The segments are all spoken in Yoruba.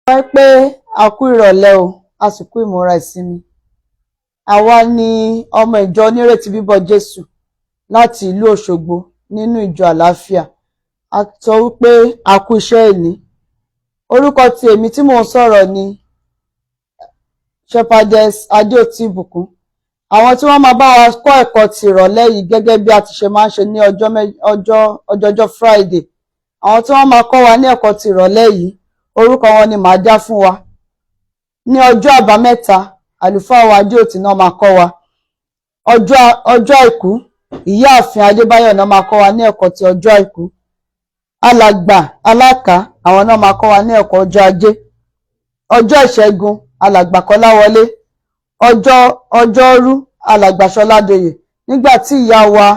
Wá pé a kú ìrọ̀lẹ́ o, a sì kú ìmúra ìsinmi. Àwa ni ọmọ ìjọ onírètí bíbọ̀ Jésù láti ìlú Òṣogbo nínú ìjọ àlàáfíà. A sọ wípé a kú iṣẹ́ ìní. Orúkọ ti èmi tí mò ń sọ̀rọ̀ ni Shepherdess Adéòtí Ìbùkún. Àwọn tí wọ́n máa bá wa kọ́ ẹ̀kọ́ ti ìrọ̀lẹ́ yìí gẹ́gẹ́ bí a ti ṣe máa ń ṣe ní ọjọ́jọ́ Friday. Àwọn tí wọ́n máa kọ́ wa ní ẹ̀kọ́ ti ìrọ̀lẹ́ yìí, orúkọ wọn ni màá dá fún wa. Ní ọjọ́ àbámẹ́ta, àlùfáà wa Adéòtí náà máa kọ́ wa. Ọjọ́ àìkú, ìyáàfin Adébáyọ̀ náà máa kọ́ wa ní ẹ̀kọ́ ti ọjọ́ àìkú. Alàgbà Alákà, àwọn náà máa kọ́ wa ní ẹ̀kọ́ ọjọ́ ajé. Ọjọ́ ìṣẹ́gun, alàgbà Kọ́láwọlé. Ọjọ́rú, alàgbà Ṣọládòyè. Nígbà tí ìyá wa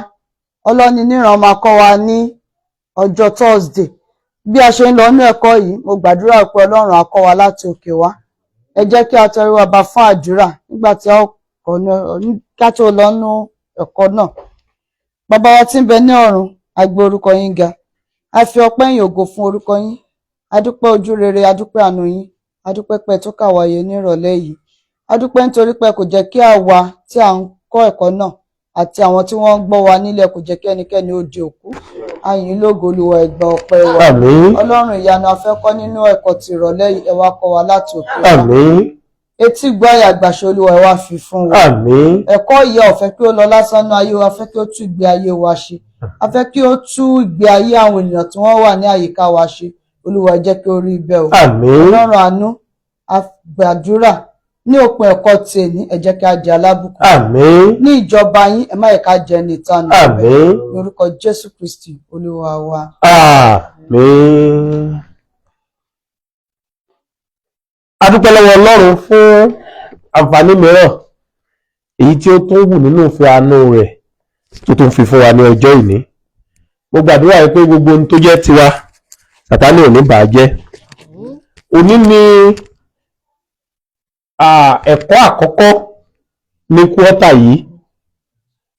Ọlọ́niníran máa kọ́ wa ní ọjọ́ Thursday. Bí a ṣe ń lọ ní ẹ̀kọ́ yìí, mo gbàdúrà pé Ọlọ́run á kọ́ wa láti òkè wá. Ẹ jẹ́ kí a tẹríba ba fún àdúrà nígbà tí ká tó lọ nú ẹ̀kọ́ náà. Bàbá wa tí ń bẹ ní ọ̀run, a gbé orúkọ yín ga. A fi ọpẹ́ ìyìn ògo fún orúkọ yín. A dúpẹ́ ojú rere, a dúpẹ́ àánú yín. A dúpẹ́ pé tó kà wá yẹ ní ìrọ̀lẹ́ yìí. A dúpẹ́ nítorí pé kò jẹ́ kí àwa tí à ń kọ́ ẹ̀kọ́ náà àti àwọn tí wọ́n ń gbọ́ wa nílẹ̀ kò jẹ́ kí ẹnikẹ́ni ó di òkú. A yìn lógo Olúwa, ẹ gbà ọpẹ́ wa. Àmín. Ọlọ́run ìyanu, a fẹ́ kọ́ nínú ẹ̀kọ́ ti ìrọ̀lẹ́ yìí, ẹ wá kọ́ wa láti òkè wá. Àmín. Etí gbọ́ àyà àgbàṣe Olúwa, ẹ wá fi fún wa. Àmín. Ẹ̀kọ́ yìí ò fẹ́ kí ó lọ lásán ní ayé wa, a fẹ́ kí ó tú ìgbé ayé wa ṣe. A fẹ́ kí ó tú ìgbé ayé àwọn ènìyàn tí wọ́n wà ní àyíká wa ṣe. Olúwa ẹ jẹ́ kí ó rí bẹ́ẹ̀ o. Àmín. Ọlọ́run àánú, a gbàdúrà ní òpin ẹ̀kọ́ ti èní, ẹ jẹ́ kí a jẹ́ alábùkún. Àmín. Ní ìjọba yín, ẹ má yẹ ká jẹ ní ìtanù. Àmín. Ní orúkọ Jésù Kristi Olúwa wa. Àmín. A dúpẹ́ lọ́wọ́ Ọlọ́run fún àǹfààní mìíràn èyí tí ó tún wù nínú ìfẹ́ àánú rẹ̀ tó tún fi fún wa ní ọjọ́ ìní. Mo gbàdúrà pé gbogbo ohun tó jẹ́ tiwa Sátánì ò ní bà á jẹ́. Òní ni ẹ̀kọ́ àkọ́kọ́ ní kwọ́tà yìí,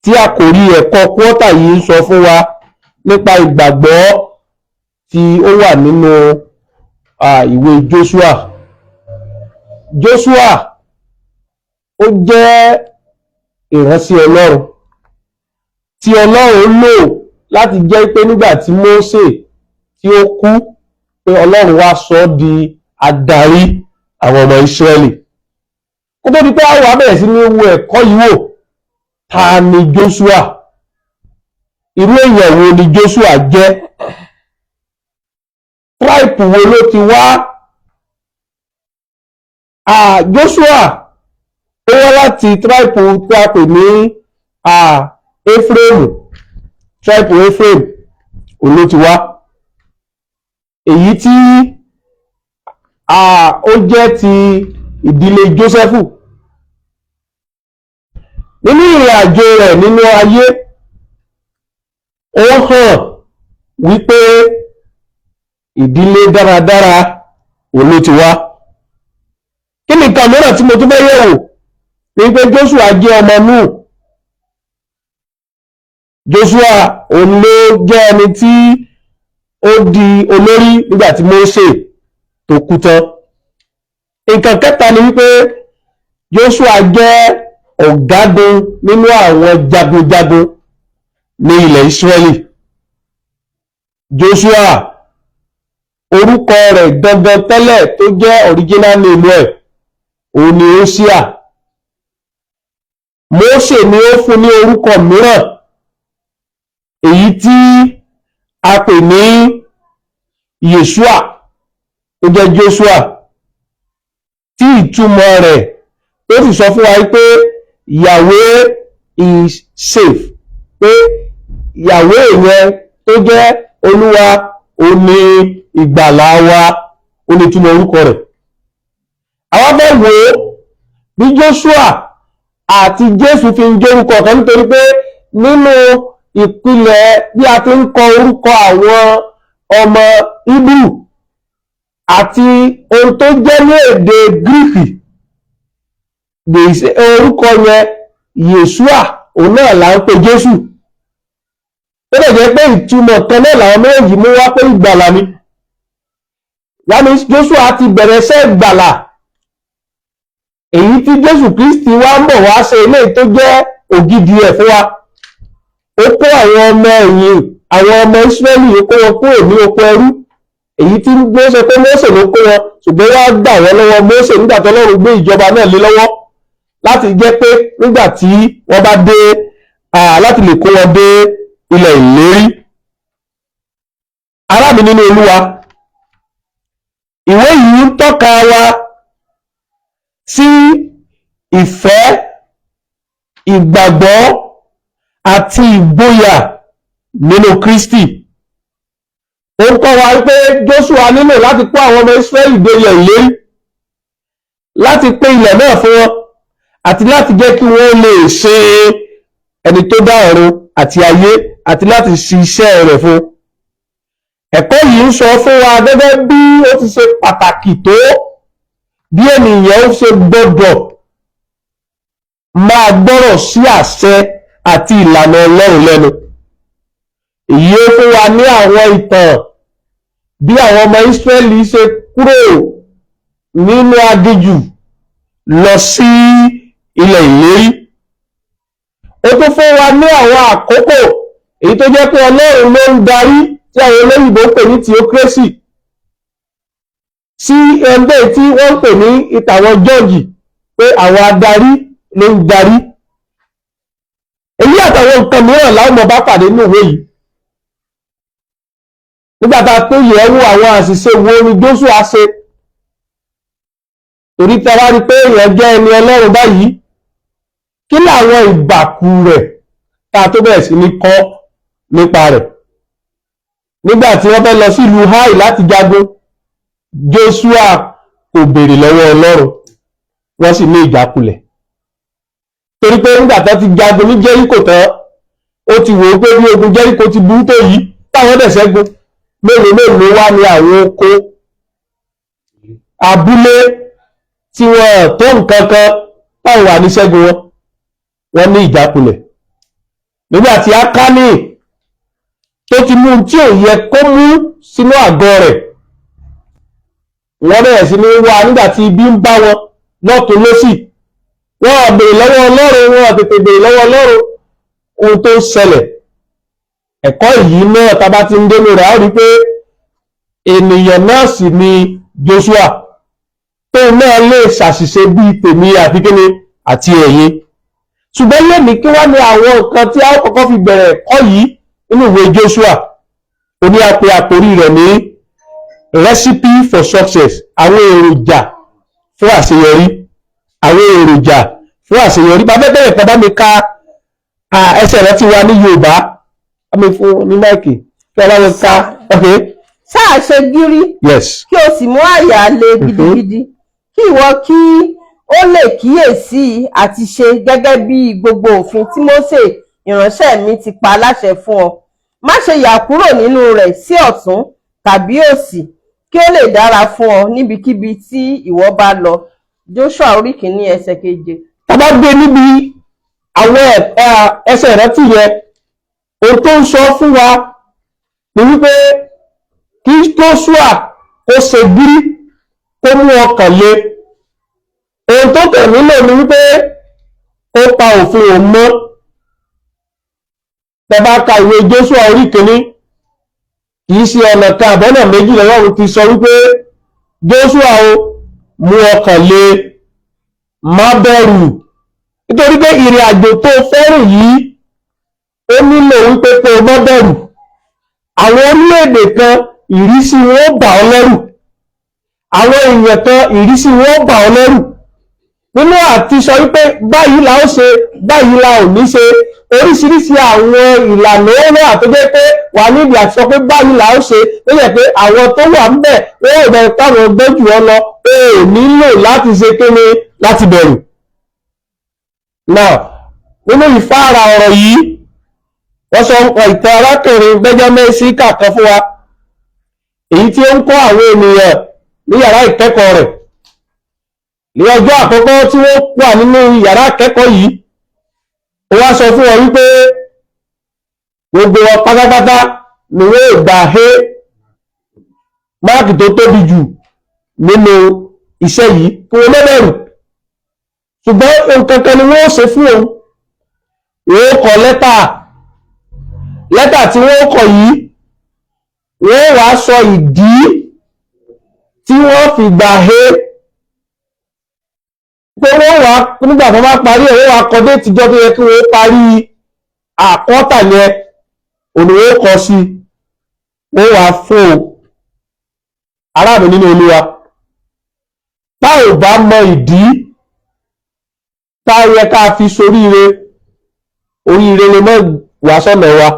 tí àkòrí ẹ̀kọ́ kwọ́tà yìí ń sọ fún wa nípa ìgbàgbọ́ tí ó wà nínú ìwé Jóṣúà. Jóṣúà ó jẹ́ ìránṣẹ́ Ọlọ́run tí Ọlọ́run lò láti jẹ́ pé nígbà tí Mósè tí ó kú pé Ọlọ́run wá sọ ọ́ di adarí àwọn ọmọ Ísírẹ́lì. Kó tó di pé àwọn abẹ̀rẹ̀ sí ní wo ẹ̀kọ́ yìí wò, ta ni Jóṣúà? Irú èèyàn wo ni Jóṣúà jẹ́? Tribe wo ló ti wá? Jóṣúà ó wá láti tribe tí a pè ní Éfrémù. Tribe Éfrémù òun ló ti wá. Èyí tí ó jẹ́ ti ìdílé Jósẹ́fù. Nínú ìrìn àjò rẹ̀ nínú ayé, ó hàn wípé ìdílé dáradára òun ló ti wá. Kí ni nǹkan mìíràn tí mo tún fẹ́ yẹ̀wò ni pé Jóṣúà jẹ́ ọmọ Núù. Jóṣúà òun ló jẹ́ ẹni tí ó di olórí nígbà tí Mósè tó kú tán. Nǹkan kẹta ni wípé Jóṣúà jẹ́ ọ̀gágun nínú àwọn jagunjagun ní ilẹ̀ Ísírẹ́lì. Jóṣúà orúkọ rẹ̀ gangan tẹ́lẹ̀ tó jẹ́ original name ẹ̀ òun ni Hóṣíà. Mósè ni ó fún ní orúkọ mìíràn èyí tí a pè ní Yèṣúà tó jẹ́ Jóṣúà, tí ìtumọ̀ rẹ̀ tó sì sọ fún wa pé Yahweh is safe, pé Yahweh yẹn tó jẹ́ Olúwa òun ni ìgbàlà wa, ó ní túmọ̀ orúkọ rẹ̀. Àwọn fẹ́ wò ó bí Jóṣúà àti Jésù fi ń jẹ́ orúkọ kan, nítorí pé nínú ìpìlẹ̀ bí a ti ń kọ orúkọ àwọn ọmọ Hébérù àti ohun tó jẹ́ ní èdè Gíríkì, orúkọ yẹn Yèṣúà òun náà là ń pè Jésù. Ó lè jẹ́ pé ìtumọ̀ kan náà làwọn méjèèjì mú wá pé ìgbàlà ni. yàní Joshua ti bẹ̀rẹ̀ iṣẹ́ ìgbàlà èyí tí Jésù Kristi wá ń bọ̀ wá ṣe eléyìí tó jẹ́ ògidì ẹ̀ fún wa. Ó kó àwọn ọmọ ẹ̀yìn àwọn ọmọ Ísírẹ́lì ó kó wọn kúrò ní oko ẹrú èyí tí Mósè pé Mósè ló kó wọn ṣùgbọ́n wá gbà wọ́n lọ́wọ́ Mósè nígbà tó Ọlọ́run gbé ìjọba náà lé lọ́wọ́ láti jẹ́ pé nígbà tí wọ́n bá dé láti lè kó wọn dé ilẹ̀ ìlérí. Ará mi nínú Olúwa, ìwé yìí ń tọ́ka wa sí ìfẹ́, ìgbàgbọ́ àti ìgboyà nínú Kristi. Ó ń kọ́ wa pé Jóṣúà nílò láti kó àwọn ọmọ Ísírẹ́lì dé ilẹ̀ ìlérí, láti pín ilẹ̀ náà fún wọn àti láti jẹ́ kí wọ́n lè ṣe ẹni tó dá ọ̀run àti ayé àti láti ṣiṣẹ́ rẹ̀ fún. Ẹ̀kọ́ yìí ń sọ fún wa gẹ́gẹ́ bí ó ti ṣe pàtàkì tó bí ènìyàn ó ṣe gbọ́dọ̀ máa gbọ́rọ̀ sí àṣẹ àti ìlànà Ọlọ́run lẹ́nu. Èyí ó fún wa ní àwọn ìtàn bí àwọn ọmọ Ísírẹ́lì ṣe kúrò nínú aginjù lọ sí ilẹ̀ ìlérí. Ó tún fún wa ní àwọn àkókò èyí tó jẹ́ pé Ọlọ́run ló ń darí tí àwọn olóyìnbó ń pè ní theocracy, sí ẹgbẹ́ tí wọ́n ń pè ní ìtàwọn jọ́ọ̀jì pé àwọn adarí ló ń darí. Èyí àtàwọn nǹkan mìíràn láwọn ọmọ bá pàdé nínú ìwé yìí. Nígbà tá a tó yẹ̀ wò àwọn àṣìṣe wo ni Jóṣúà ṣe, torí tí a bá rí pé èèyàn jẹ́ ẹni Ọlọ́run báyìí, kí làwọn ìbàkù rẹ̀ tá a tó bẹ̀rẹ̀ sí ní kọ́ nípa rẹ̀. Nígbà tí wọ́n fẹ́ lọ sí ìlú Háì láti jagun, Jóṣúà kò béèrè lọ́wọ́ Ọlọ́run, wọ́n sì ní ìjákulẹ̀. Torí pé nígbà tó ti jagun ní Jẹ́ríkò tán, ó ti wò ó pé bí ogun Jẹ́ríkò ti burú tó yìí táwọn dẹ̀ ṣẹ́gun, mélòó mélòó wá ní àwọn oko abúlé tí wọ́n tó nǹkan kan táwọn wà ní ṣẹ́gun wọ́n ní ìjákulẹ̀. Nígbà tí Ákánì tó ti mú tí ò yẹ kó mú sínú àgọ́ rẹ̀, wọ́n bẹ̀rẹ̀ sí ní wá nígbà tí ibi ń bá wọn lọ́tùn lósì. Wọ́n béèrè lọ́wọ́ Ọlọ́run, wọ́n tètè béèrè lọ́wọ́ Ọlọ́run ohun tó ṣẹlẹ̀. Ẹ̀kọ́ yìí náà tá bá ti ń dénú rẹ̀ á rí pé ènìyàn náà sì ni Jóṣúà tó náà lè ṣàṣìṣe bíi tèmi àti kíni àti ẹ̀yin. Ṣùgbọ́n lónìí kí wá ní àwọn nǹkan tí a kọ́kọ́ fi bẹ̀rẹ̀ ẹ̀kọ́ yìí nínú ìwé Jóṣúà. Ó ní a pè àkórí rẹ̀ ní recipe for success, àwọn èròjà fún àṣeyọrí. Àwọn èròjà fún àṣeyọrí. Bàbá bẹ̀rẹ̀ kan bá mi ka ẹsẹ̀ rẹ̀ ti wà ní Yorùbá, bá mi fún ní máìkì kí ọlá mi ka. Ṣáà ṣe gírí, kí o sì mú àyà le gidigidi, kí ìwọ kí ó lè kíyèsí àti ṣe gẹ́gẹ́ bí gbogbo òfin tí Mósè ìránṣẹ́ mi ti pa láṣẹ fún ọ. Má ṣe yà kúrò nínú rẹ̀ sí ọ̀tún tàbí òsì, kí ó lè dára fún ọ níbikíbi tí ìwọ bá lọ. Jóṣúà orí kìíní ẹsẹ̀ 7. Tá bá gbé níbi àwọn ẹsẹ̀ rẹ̀ tì yẹ, ohun tó ń sọ fún wa ni wípé kí Jóṣúà kó ṣe gírí, kó mú ọkàn le. Ohun tó tẹ̀ nílò ni wípé kó pa òfin òun mọ́. Tá bá ka ìwé Jóṣúà orí kìíní, kìí ṣe ọ̀nà kan àbọ́nà méjì lọ́wọ́ ti sọ wípé Jóṣúà o mú ọkàn le, má bẹ̀rù. Nítorí pé ìrìn àjò tó fẹ́ràn yìí ó nílò wípé kó má bẹ̀rù. Àwọn orílẹ̀-èdè kan ìrísí wọn bà ọ́ lẹ́rù, àwọn èèyàn kan ìrísí wọn bà ọ́ lẹ́rù. Nínú àti sọ wípé báyìí la ó ṣe, báyìí la ò ní ṣe, oríṣiríṣi àwọn ìlànà ó wà tó jẹ́ pé wà níbi àti sọ pé báyìí la ó ṣe, ó yẹ pé àwọn tó wà ń bẹ̀ wọ́n ò bẹ̀rù táwọn gbé jù ọ lọ, ó nílò láti ṣe kéne láti bẹ̀rù. Now, nínú ìfáàrà ọ̀rọ̀ yìí, wọ́n sọ ìtàn arákùnrin Benjamin Síkà kan fún wa, èyí tí ó ń kọ́ àwọn ènìyàn ní yàrá ìkẹ́kọ̀ọ́ rẹ̀. Ní ọjọ́ àkọ́kọ́ tí wọ́n wà nínú yàrá ìkẹ́kọ̀ọ́ yìí, ó wá sọ fún wọn wípé gbogbo wọn pátápátá ni wọ́n ò gbà máàkì tó tóbi jù nínú iṣẹ́ yìí kí wọ́n má bẹ̀rù, ṣùgbọ́n nǹkan kan ni wọ́n ṣe fún òun. Wọ́n kọ lẹ́tà tí wọ́n kọ yìí, wọ́n wá sọ ìdí tí wọ́n fi gbà he pé wọ́n wá nígbà tó bá parí ẹ̀ wọ́n wá kọ déètì jọ́ tó yẹ kí wọ́n parí àkọ́tà yẹn, òní wọ́n kọ sí, wọ́n wá fún aráàlú nínú Olúwa. Tá ò bá mọ ìdí tá yẹ ká fi soríire, oríire lè mọ́ wá sọ́nà wa.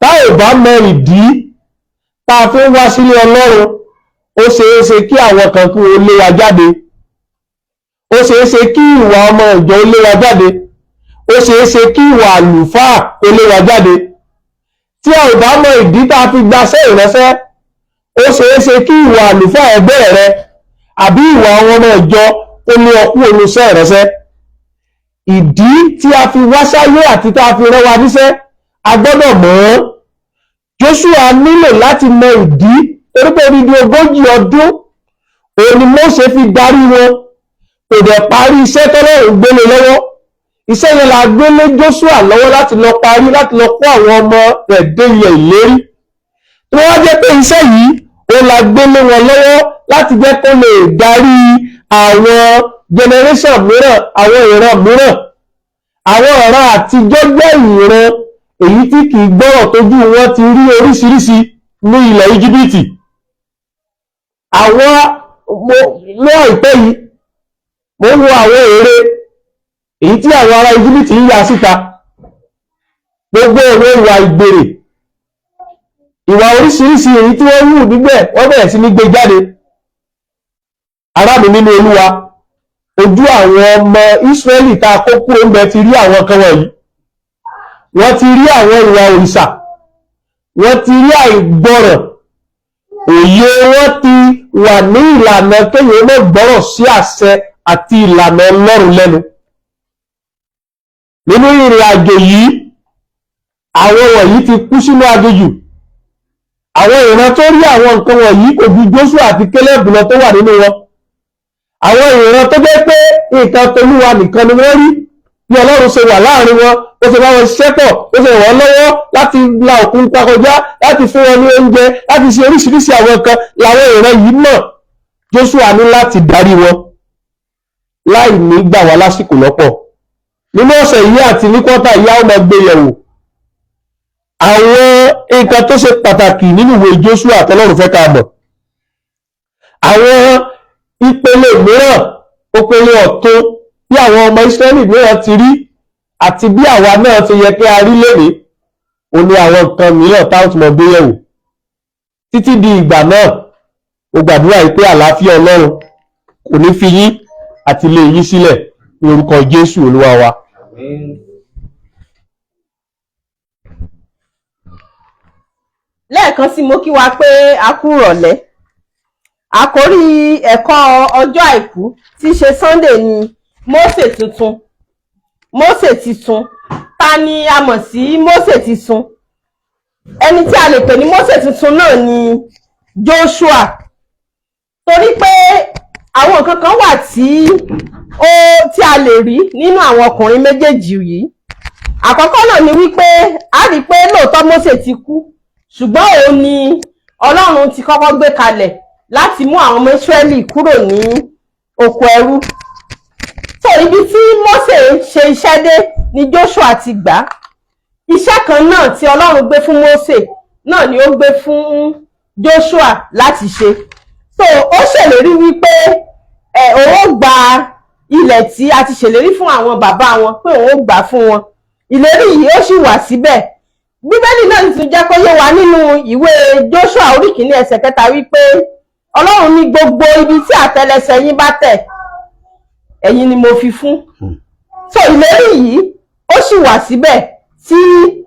Tá ò bá mọ ìdí tá fi ń wá sílé Ọlọ́run, ó ṣeéṣe kí àwọn kan kí wọ́n lé wa jáde, ó ṣeéṣe kí ìwà ọmọ ìjọ lé wa jáde, ó ṣeéṣe kí ìwà àlùfáà ó lé wa jáde. Tí a ò bá mọ ìdí tá fi gbaṣẹ́ ìránṣẹ́, ó ṣeéṣe kí ìwà àlùfáà ẹgbẹ́ rẹ àbí ìwà àwọn ọmọ ìjọ ó lé ọkú olùṣẹ́ ìránṣẹ́. Ìdí tí a fi wá sáyé àti tá a fi rán wa níṣẹ́, a gbọ́dọ̀ mọ̀ ọ́. Jóṣúà nílò láti mọ ìdí, torí pé odidi 40 ọdún òun ni Mósè fi darí wọn, kò dẹ̀ parí iṣẹ́ tọ́lọ́run gbélé lọ́wọ́. Iṣẹ́ yẹn la gbélé Jóṣúà lọ́wọ́ láti lọ parí, láti lọ kó àwọn ọmọ rẹ̀ dé ilẹ̀ ìlérí. Tí wọ́n jẹ́ pé iṣẹ́ yìí òun la gbélé wọn lọ́wọ́ láti jẹ́ kó lè darí àwọn generation mìíràn, àwọn ìran mìíràn. Àwọn ọ̀ràn àtijọ́ jẹ́ ìran èyí tí kìí gbọ́rọ̀ tójú wọn ti rí oríṣiríṣi ní ilẹ̀ Íjíbítì. Àwọn lọ́ ìpẹ́ yìí mo ń wo àwọn ère èyí tí àwọn ará Íjíbítì ń yà síta, gbogbo ọ̀rọ̀ ìwà ìgbèrè, ìwà oríṣiríṣi èyí tí wọ́n wù níbẹ̀ wọ́n bẹ̀rẹ̀ sí ní gbé jáde. Ará mi nínú Olúwa, ojú àwọn ọmọ Ísírẹ́lì tá a kó kúrò ń bẹ ti rí àwọn kan wọ̀nyí. Wọ́n ti rí àwọn ìwà òrìṣà, wọ́n ti rí àìgbọràn, òye wọ́n ti wà ní ìlànà kéèyàn má gbọ́rọ̀ sí àṣẹ àti ìlànà Ọlọ́run lẹ́nu. Nínú ìrìn àjò yìí, àwọn wọ̀nyí ti kú sínú aginjù. Àwọn ìran tó rí àwọn nǹkan wọ̀nyí kò ju Jóṣúà àti Kélébù lọ tó wà nínú wọn. Àwọn ìran tó jẹ́ pé nǹkan t'Olúwa nìkan ni wọ́n rí, bí Ọlọ́run ṣe wà láàrin wọn, ó ṣe bá wọn ṣiṣẹ́ pọ̀, ó ṣe wọ́n lọ́wọ́ láti la òkun kọjá, láti fún wọn ní oúnjẹ, láti ṣe oríṣiríṣi àwọn nǹkan làwọn ìran yìí mọ̀. Jóṣúà ní láti darí wọn láì ní gbà wá lásìkò lọ́pọ̀. Nínú ọ̀sẹ̀ yìí àti ní kọ́tà yìí a ó máa gbé yẹ̀wò àwọn nǹkan tó ṣe pàtàkì nínú ìwé Jóṣúà tọ́lọ́run fẹ́ ká mọ̀. Àwọn ìpele mìíràn, ìpele ọ̀tun bí àwọn ọmọ Ísírẹ́lì mìíràn ti rí àti bí àwa náà ti yẹ kí a rí lénìí, ó ní àwọn nǹkan mìíràn táwọn ti mọ̀ gbé yẹ̀wò. Títí di ìgbà náà, mo gbàdúrà yìí pé àlàáfíà Ọlọ́run kò ní fi yín àti lé yín sílẹ̀ ní orúkọ Jésù Olúwa wa. Lẹ́ẹ̀kan sí mo kí wa pé a kú ìrọ̀lẹ́. Àkórí ẹ̀kọ́ ọjọ́ àìkú tí í ṣe Sunday ni Mósè tuntun. Mósè titun. Ta ni a mọ̀ sí Mósè titun? Ẹni tí a lè pè ní Mósè tuntun náà ni Jóṣúà. Torí pé àwọn nǹkan kan wà tí a lè rí nínú àwọn ọkùnrin méjèèjì yìí. Àkọ́kọ́ náà ni wípé a rí pé lóòótọ́ Mósè ti kú, ṣùgbọ́n òun ni Ọlọ́run ti kọ́kọ́ gbé kalẹ̀ láti mú àwọn ọmọ Ísírẹ́lì kúrò ní oko ẹrú. So ibi tí Mósè ṣe iṣẹ́ dé ni Jóṣúà ti gbà. Iṣẹ́ kan náà tí Ọlọ́run gbé fún Mósè náà ni ó gbé fún Jóṣúà láti ṣe. So ó ṣèlérí wípé òun ó gba ilẹ̀ tí a ti ṣèlérí fún àwọn bàbá wọn pé òun ó gbà fún wọn. Ìlérí yìí ó sì wà síbẹ̀. Bíbélì náà tún jẹ́ kó yé wa nínú ìwé Jóṣúà orí 1 ẹsẹ̀ 3 wípé Ọlọ́run ní gbogbo ibi tí àtẹ́lẹsẹ̀ yín bá tẹ̀, ẹ̀yin ni mo fi fún. So ìlérí yìí ó sì wà síbẹ̀, tí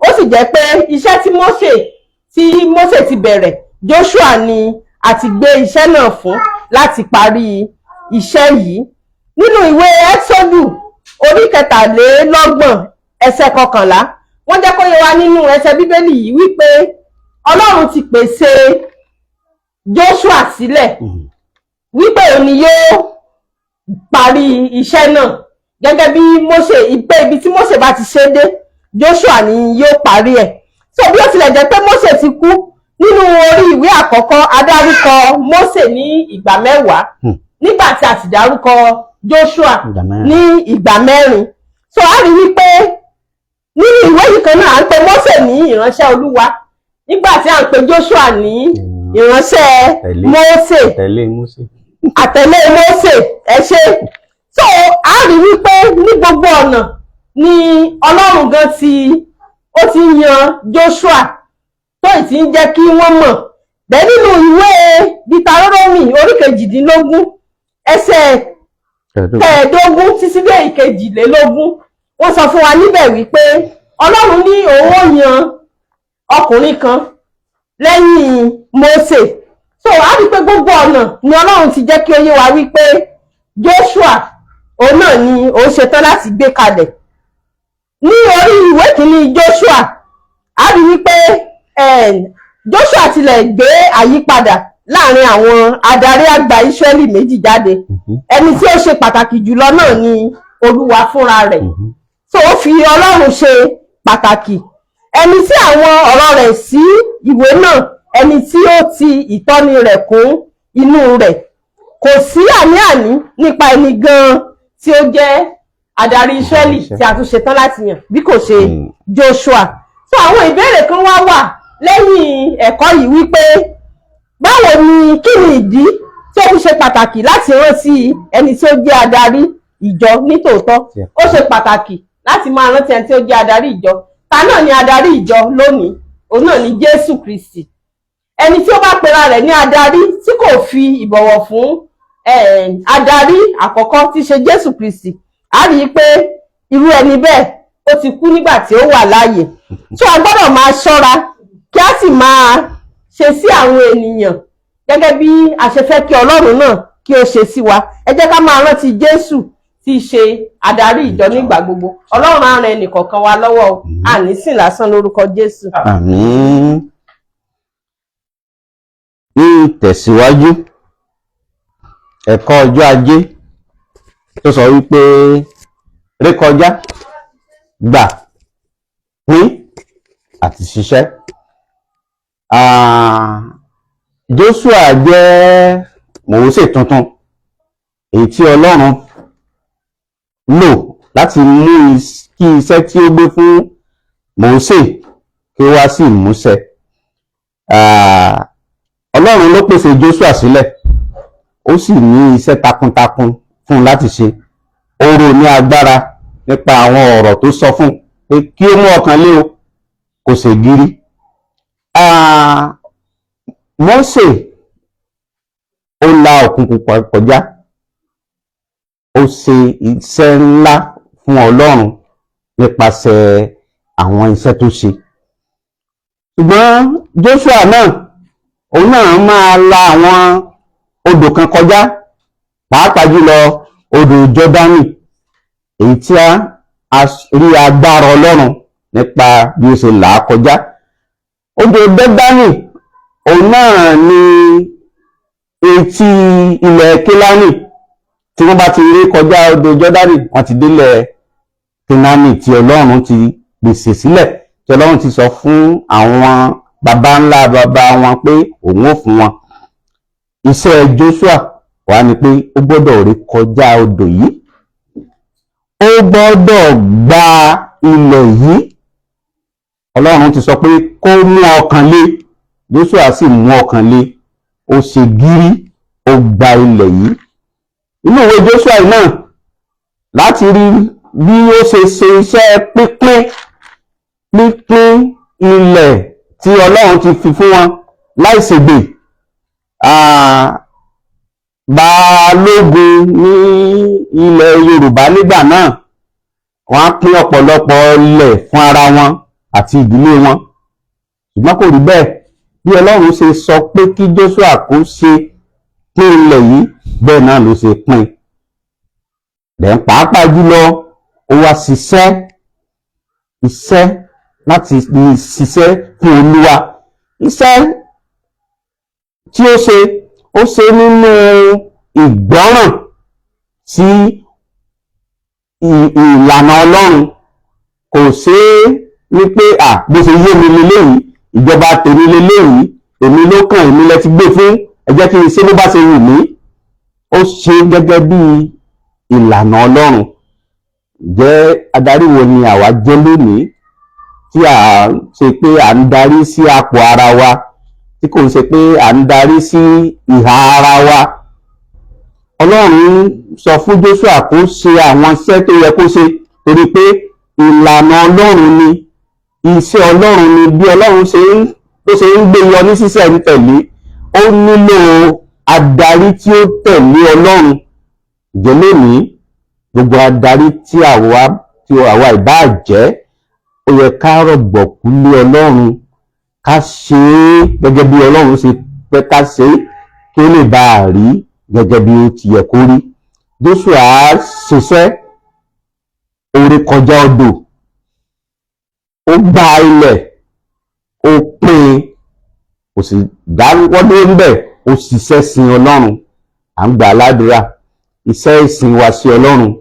ó sì jẹ́ pé iṣẹ́ tí Mósè ti bẹ̀rẹ̀, Jóṣúà ni a ti gbé iṣẹ́ náà fún láti parí iṣẹ́ yìí. Nínú ìwé Ẹ́xódù orí 23 ẹsẹ̀ 11, wọ́n jẹ́ kó yé wa nínú ẹsẹ̀ Bíbélì yìí wípé Ọlọ́run ti pèsè Joshua sílẹ̀ wípé òun ni yóò parí iṣẹ́ náà gẹ́gẹ́ bí Mósè ìpè ibi tí Mósè bá ti ṣe dé Joshua ni yóò parí ẹ̀. So bí ó tilẹ̀ jẹ́ pé Mósè ti kú, nínú orí ìwé àkọ́kọ́ a dárúkọ Mósè ní ìgbà 10 nígbà tí a sì dárúkọ Joshua ní ìgbà 4. So a rí wípé nínú ìwé yìí kan náà à ń pe Mósè ní ìránṣẹ́ Olúwa nígbà tí à ń pe Joshua ní ìránṣẹ́ Mósè àtẹ̀lé Mósè ẹ ṣé. So a rí wípé ní gbogbo ọ̀nà ni Ọlọ́run gan ó ti yan Joshua tó ì ti ń jẹ́ kí wọ́n mọ̀. Bẹ́ẹ̀ nínú ìwé Dítarónómì orí 18 ẹsẹ̀ 15 títí dé 22 wọ́n sọ fún wa níbẹ̀ wípé Ọlọ́run ní òun ó yan ọkùnrin kan lẹ́yìn Mósè. So a rí pé gbogbo ọ̀nà ni Ọlọ́run ti jẹ́ kí ó yé wa wípé Joshua òun náà ni òun ṣetán láti gbé kalẹ̀. Ní orí ìwé kìíní Joshua a rí wípé Joshua tilẹ̀ gbé àyípadà láàrin àwọn adarí àgbà Ísírẹ́lì méjì jáde. Ẹni tí ó ṣe pàtàkì jùlọ náà ni Olúwa fúnra rẹ̀. So ó fi Ọlọ́run ṣe pàtàkì. Ẹni tí àwọn ọ̀rọ̀ rẹ̀ sí ìwé náà, ẹni tí ó ti ìtọ́ni rẹ̀ kún inú rẹ̀. Kò sí àní-àní nípa ẹni gan tí ó jẹ́ adarí Ísírẹ́lì tí a tún ṣetán láti yàn bí kò ṣe Joshua. So àwọn ìbéèrè kan wà lẹ́yìn ẹ̀kọ́ yìí wípé báwo ni kí ni ìdí tí ó fi ṣe pàtàkì láti rántí ẹni tí ó jẹ́ adarí ìjọ nítòótọ́. Ó ṣe pàtàkì láti máa rántí ẹni tí ó jẹ́ adarí ìjọ. Ta náà ni adarí ìjọ lónìí? Òun náà ni Jésù Kristi. Ẹni tí ó bá pera rẹ̀ ní adarí tí kò fi ìbọ̀wọ̀ fún adarí àkọ́kọ́ tí ṣe Jésù Kristi, a rí i pé irú ẹni bẹ́ẹ̀ ó ti kú nígbà tí ó wà láàyè. So a gbọ́dọ̀ máa ṣọ́ra kí a sì máa ṣe sí àwọn ènìyàn gẹ́gẹ́ bí a ṣe fẹ́ kí Ọlọ́run náà kí ó ṣe sí wa. Ẹ jẹ́ ká máa rántí Jésù tí í ṣe adarí ìjọ nígbà gbogbo. Ọlọ́run á ran ẹnìkọ̀ọ̀kan wa lọ́wọ́ o. Àní sìn lásán lórúkọ Jésù. Àmín. Ní tẹ̀síwájú ẹ̀kọ́ ọjọ́ ajé tó sọ wípé rékọjá, gbà, pín àti ṣiṣẹ́. Joshua jẹ́ Mósè tuntun èyí tí Ọlọ́run lò láti mú kí iṣẹ́ tí ó gbé fún Mósè kí ó wá sí ìmúṣẹ. Ọlọ́run ló pèsè Joshua sílẹ̀, ó sì ní iṣẹ́ takuntakun fún láti ṣe. Ó rọ̀ ní agbára nípa àwọn ọ̀rọ̀ tó sọ fún pé kí ó mú ọkàn lé o, kò ṣe gírí. Mósè ó la òkun pupa kọjá, ó ṣe iṣẹ́ ńlá fún Ọlọ́run nípasẹ̀ àwọn iṣẹ́ tó ṣe. Ṣùgbọ́n Joshua náà, òun náà máa la àwọn odò kan kọjá, pàápàá jùlọ odò Jọ́dánì, èyí tí a rí agbára Ọlọ́run nípa bí ó ṣe là á kọjá. Odò Jọ́dánì òun náà ni etí ilẹ̀ Kénáánì. Tí wọ́n bá ti rí kọjá odò Jọ́dánì, wọ́n ti délẹ̀ Kénáánì tí Ọlọ́run ti pèsè sílẹ̀, tí Ọlọ́run ti sọ fún àwọn baba ńlá baba wọn pé òun ó fún wọn. Iṣẹ́ Joshua wá ní pé ó gbọ́dọ̀ rí kọjá odò yìí, ó gbọ́dọ̀ gba ilẹ̀ yìí. Ọlọ́run ti sọ pé kó mú ọkàn lé, Joshua sì mú ọkàn lé, ó ṣe gírí, ó gba ilẹ̀ yìí. Inú ìwé Joshua yìí náà láti rí bí ó ṣe iṣẹ́ pínpín ilẹ̀ tí Ọlọ́run ti fi fún wọn láìṣègbè. Balógun ní ilẹ̀ Yorùbá nígbà náà, wọ́n á pín ọ̀pọ̀lọpọ̀ ilẹ̀ fún ara wọn àti ìdílé wọn. Ṣùgbọ́n kò rí bẹ́ẹ̀. Bí Ọlọ́run ṣe sọ pé kí Joshua kó ṣe pín ilẹ̀ yìí, bẹ́ẹ̀ náà ló ṣe pín. Dẹ̀ pàápàá jùlọ ó wá iṣẹ́ láti ṣiṣẹ́ fún Olúwa. Iṣẹ́ tí ó ṣe nínú ìgbọ́ràn sí ìlànà Ọlọ́run. Kò ṣe ní pé bó ṣe yé mi leléyìí, ìjọba tèmi leléyìí, èmi ló kàn, èmi lẹ ti gbé fún, ẹ jẹ́ kí n ṣe bó bá ṣe wù mí. Ó ṣe gẹ́gẹ́ bí ìlànà Ọlọ́run. Jẹ́ adarí wo ni àwa jẹ́ lónìí tí à ń ṣe pé à ń darí sí àpò ara wa, tí kò ń ṣe pé à ń darí sí ìhà ara wa? Ọlọ́run sọ fún Jóṣúà kó ṣe àwọn iṣẹ́ tó yẹ kó ṣe, torí pé ìlànà Ọlọ́run ni, iṣẹ́ Ọlọ́run ni. Bí Ọlọ́run ṣe ń gbé yọ ní sísẹ̀ntẹ̀lé, ó nílò adarí tí ó tẹ̀lé Ọlọ́run. Jẹ́ lónìí, gbogbo adarí tí àwa ìbá jẹ́, ó yẹ ká rọ̀gbọ̀kú lé Ọlọ́run, ká ṣe é gẹ́gẹ́ bí Ọlọ́run ṣe fẹ́ ká ṣe é, kí ó lè bá a rí gẹ́gẹ́ bí ó ti yẹ kó rí. Jóṣúà ṣiṣẹ́, ó ré kọjá odò, ó gba ilẹ̀, ó pín, kò sì dáwọ́ dúró níbẹ̀, ó ṣiṣẹ́ sin Ọlọ́run. À ń gbà ládùúrà, iṣẹ́ ìsìn wa sí Ọlọ́run,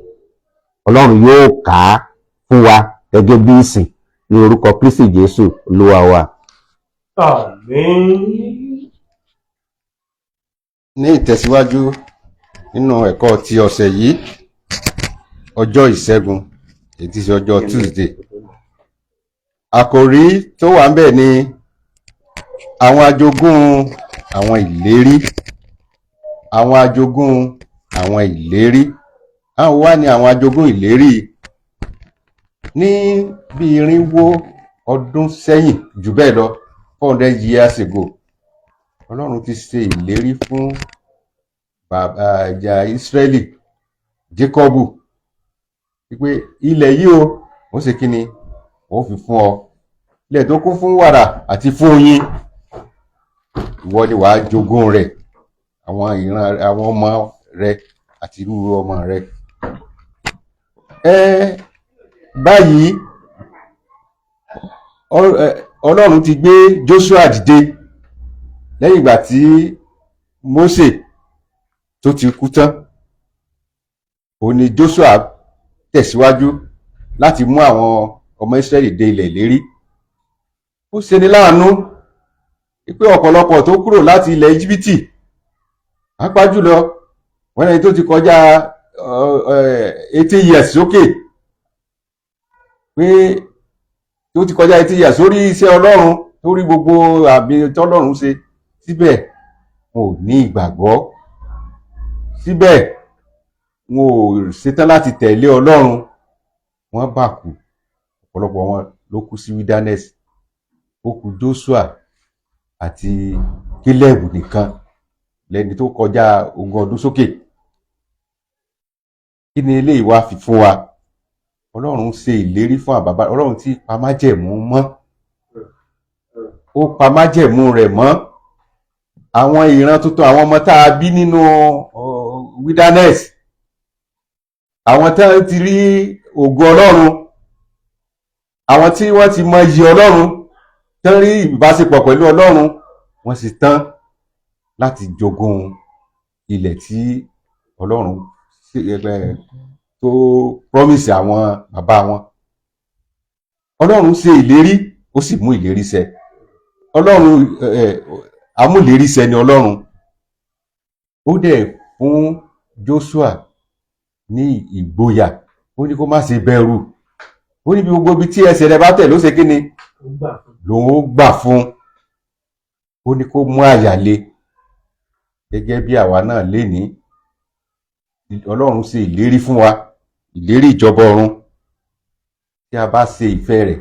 Ọlọ́run yóò kà á fún wa gẹ́gẹ́ bí ìsìn, ní orúkọ Kristi Jésù Olúwa wa. Àmín. Ní ìtẹ̀síwájú nínú ẹ̀kọ́ ti ọ̀sẹ̀ yìí, ọjọ́ ìṣẹ́gun, èyí tí ṣe ọjọ́ Tuesday, àkòrí tó wà ńbẹ̀ ni àwọn ajogún àwọn ìlérí. Àwọn ajogún àwọn ìlérí. Àwọn wá ní àwọn ajogún ìlérí. Ní bí irinwó ọdún sẹ́yìn, jù bẹ́ẹ̀ lọ, 400 years ago, Ọlọ́run ti ṣe ìlérí fún bàbá ìjà Ísírẹ́lì, Jákọ́bù, wípé ilẹ̀ yìí ó ṣe kí ni, ó fi fún ọ. Ilẹ̀ tó kún fún wàrà àti fún oyin, ìwọ ni wàá jogún rẹ̀, àwọn ìran, àwọn ọmọ rẹ̀ àti irú ọmọ rẹ̀. Báyìí Ọlọ́run ti gbé Jóṣúà dìde lẹ́yìn ìgbà tí Mósè tó ti kú tán. Òun ni Jóṣúà tẹ̀síwájú láti mú àwọn ọmọ Ísírẹ́lì dé ilẹ̀ ìlérí. Ó ṣeni láàánú pé ọ̀pọ̀lọpọ̀ tó kúrò láti ilẹ̀ Íjíbítì, pàápàá jùlọ wọ́n ẹni tó ti kọjá 80 years sókè, pé tó ti kọjá 80 years sórí iṣẹ́ Ọlọ́run, tó rí gbogbo àmì tọ́lọ́run ṣe, síbẹ̀ wọn ò ní ìgbàgbọ́, síbẹ̀ wọn ò ṣetán láti tẹ̀lé Ọlọ́run, wọ́n bà kú. Ọ̀pọ̀lọpọ̀ wọn ló kú sí wilderness. Ó kù Jóṣúà àti Kélẹ́bù nìkan lẹ́ni tó kọjá 20 ọdún sókè. Kí ni eléyìí wá fi fún wa? Ọlọ́run ṣe ìlérí fún àwọn bàbá. Ọlọ́run tí pa májẹ̀mú mọ́, ó pa májẹ̀mú rẹ̀ mọ́. Àwọn ìran tuntun, àwọn ọmọ tá a bí nínú wilderness, àwọn tí wọ́n ti rí ògo Ọlọ́run, àwọn tí wọ́n ti mọ iyì Ọlọ́run, tí wọ́n rí ìbáṣepọ̀ pẹ̀lú Ọlọ́run, wọ́n sì tán láti jogún ilẹ̀ tí Ọlọ́run tó promise àwọn bàbá wọn. Ọlọ́run ṣe ìlérí, ó sì mú ìlérí ṣẹ. Ọlọ́run amúlérí ṣẹ ni Ọlọ́run. Ó dẹ̀ fún Jóṣúà ní ìgboyà, ó ní kó má ṣe bẹ̀rù. Ó ní bí gbogbo ibi tí ẹsẹ̀ rẹ̀ bá tẹ̀ ló ṣe kí ni, lòun ó gbà fún. Ó ní kó mú àyà le, gẹ́gẹ́ bí àwa náà lénìí. Ọlọ́run ṣe ìlérí fún wa, ìlérí ìjọba ọ̀run. Tí a bá ṣe ìfẹ́ rẹ̀,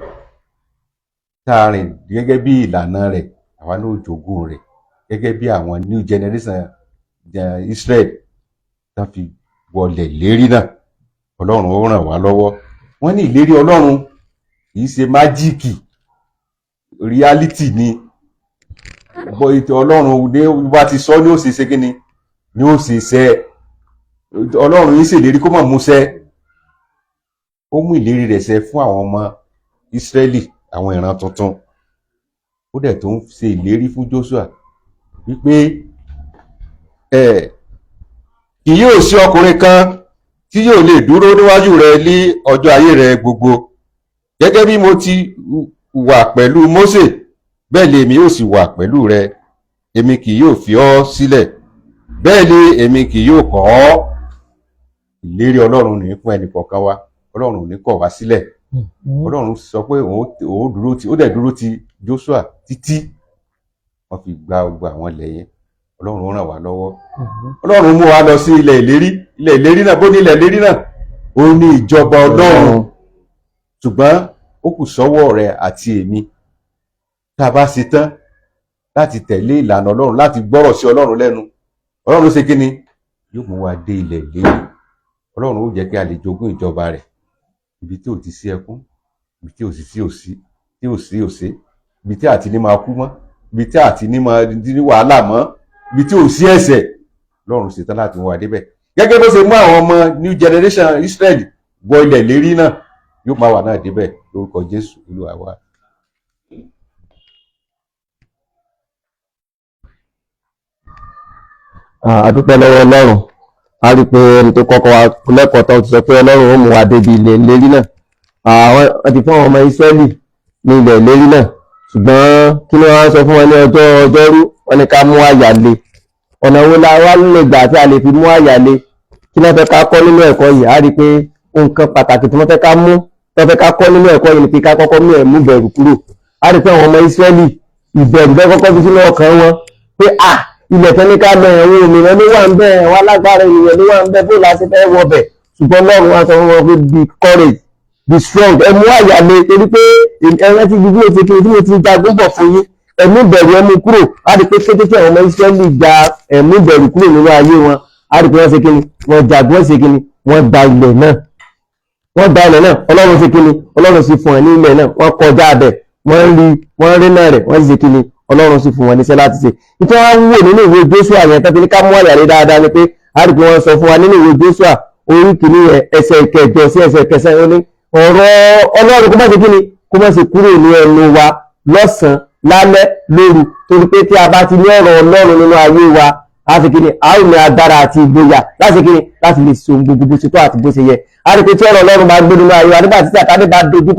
tá a rìn gẹ́gẹ́ bí ìlànà rẹ̀, àwa náà ó jogún rẹ̀, gẹ́gẹ́ bí àwọn new generation Israel tán fi wọlẹ̀ ìlérí náà. Ọlọ́run ó ràn wá lọ́wọ́. Wọ́n ní ìlérí Ọlọ́run kìí ṣe májíìkì, reality ni. Ọlọ́run ní bá ti sọ ní ó ṣe ṣe kí ni, ní ó ṣe ṣẹ. Ọlọ́run yìí ṣèlérí kó mọ̀ múṣẹ. Ó mú ìlérí rẹ̀ ṣẹ fún àwọn ọmọ Ísírẹ́lì, àwọn ìran tuntun. Ó dẹ̀ tó ń ṣe ìlérí fún Jóṣúà wípé kì yóò sí ọkùnrin kan tí yóò lè dúró níwájú rẹ ní ọjọ́ ayé rẹ gbogbo. Gẹ́gẹ́ bí mo ti wà pẹ̀lú Mósè, bẹ́ẹ̀ ni èmi yóò sì wà pẹ̀lú rẹ. Èmi kì yóò fi ọ́ sílẹ̀, bẹ́ẹ̀ ni èmi kì yóò kọ̀ ọ́. Ìlérí Ọlọ́run ní fún ẹnì kọ̀ọ̀kan wa. Ọlọ́run ò ní kọ̀ wá sílẹ̀. Ọlọ́run sọ pé òun dúró ti, ó dẹ̀ dúró ti Joshua títí wọ́n fi gba gbogbo àwọn ilẹ̀ yẹn. Ọlọ́run ràn wá lọ́wọ́. Ọlọ́run mú wa lọ sí ilẹ̀ ìlérí. Ilẹ̀ ìlérí náà, bó ní ilẹ̀ ìlérí náà, ó ní ìjọba Ọlọ́run. Ṣùgbọ́n ó kù sọ́wọ́ rẹ àti èmi. Tá a bá ṣe tán láti tẹ̀lé ìlànà Ọlọ́run, láti gbọ́rọ̀ sí Ọlọ́run lẹ́nu, Ọlọ́run ṣe kí ni? Yóò mú wa dé ilẹ̀ ìlérí. Ọlọ́run ó jẹ́ kí a lè jogún ìjọba rẹ̀. Ibi tí ò ti sí ẹkún, ibi tí ò sí sí òsí, tí ò sí òsé, ibi tí àti ní máa kú mọ́, ibi tí àti ní máa ní wàhálà mọ́, ibi tí ò sí ẹ̀ṣẹ̀. Ọlọ́run ṣetán láti mú wa débẹ̀. Gẹ́gẹ́ bó ṣe mú àwọn ọmọ new generation Israel wọ ilẹ̀ ìlérí náà, yóò máa wà náà débẹ̀ lórúkọ Jésù Olúwa wa. Àdúpẹ́ lọ́wọ́ Ọlọ́run. A rí pé ẹni tó kọ́kọ́ wa lẹ́kọ̀ọ́ tó ti sọ pé Ọlọ́run ó mú wa débi ilẹ̀ ìlérí náà. Wọ́n ti fún àwọn ọmọ Ísírẹ́lì ní ilẹ̀ ìlérí náà. Ṣùgbọ́n kí ni wọ́n sọ fún wọn ní ọjọ́rú? Wọ́n ní ká mú àyà le. Ọ̀nà wo la wá lè gbà tí a lè fi mú àyà le? Kí ni wọ́n fẹ́ ká kọ́ nínú ẹ̀kọ́ yìí? A rí pé nǹkan pàtàkì tí wọ́n fẹ́ ká mú, tí wọ́n fẹ́ ká kọ́ nínú ẹ̀kọ́ yìí ni pé ká kọ́kọ́ mú ẹ̀mú bẹ̀rù kúrò. A rí pé àwọn ọmọ Ísírẹ́lì ìbẹ̀rù bẹ́ẹ̀ kọ́kọ́ fi sínú ọkàn wọn pé ilẹ̀ tẹ́lẹ̀ ká bẹ̀rẹ̀ àwọn òmìnira ló wà ń bẹ̀, àwọn alágbára ènìyàn ló wà ń bẹ̀, bó la ṣe fẹ́ wọ bẹ̀. Ṣùgbọ́n Ọlọ́run wá sọ fún wọn pé be courage, be strong, ẹ mú àyà le, torí pé ẹran ti gbígbó ṣe kí tí mo ti jagun bọ̀ fún yín, ẹ̀mú bẹ̀rù ẹmú kúrò. A rí pé kété tí àwọn ọmọ Ísírẹ́lì gba ẹ̀mú bẹ̀rù kúrò nínú ayé wọn, a rí pé wọ́n ṣe kí ni, wọ́n jagun, wọ́n ṣe kí ni, wọ́n gba ilẹ̀ náà. Wọ́n gba ilẹ̀ náà, Ọlọ́run ṣe kí ni, Ọlọ́run sì fún ẹ ní ilẹ̀ náà, wọ́n kọjá abẹ, wọ́n rí náà rẹ̀, wọ́n sì ṣe kí ni, Ọlọ́run sì fún wọn níṣẹ́ láti ṣe. Ìtọ́ wá wò nínú ìwé Jóṣúà yẹn tẹ́tí ní ká mú àyàlé dáadáa ni pé a rí pé wọ́n sọ fún wa nínú ìwé Jóṣúà orí kìíní yẹn ẹsẹ̀ ìkẹjọ sí ẹsẹ̀ ìkẹsàn ó ní ọ̀rọ̀ Ọlọ́run kó má ṣe kíni, kó má ṣe kúrò ní ẹnu wa lọ́sàn-án, lálẹ́, lóru, torí pé tí a bá ti ní ọ̀rọ̀ Ọlọ́run nínú ayé wa, a ṣe kíni, a ó ní agbára àti ìgboyà láti kíni, láti lè so gbogbo bó ṣe tó àti bó ṣe yẹ. A rí pé tí ọ̀rọ̀ Ọlọ́run bá gbé nínú ayé wa, nígbà tí Sátánì bá dojú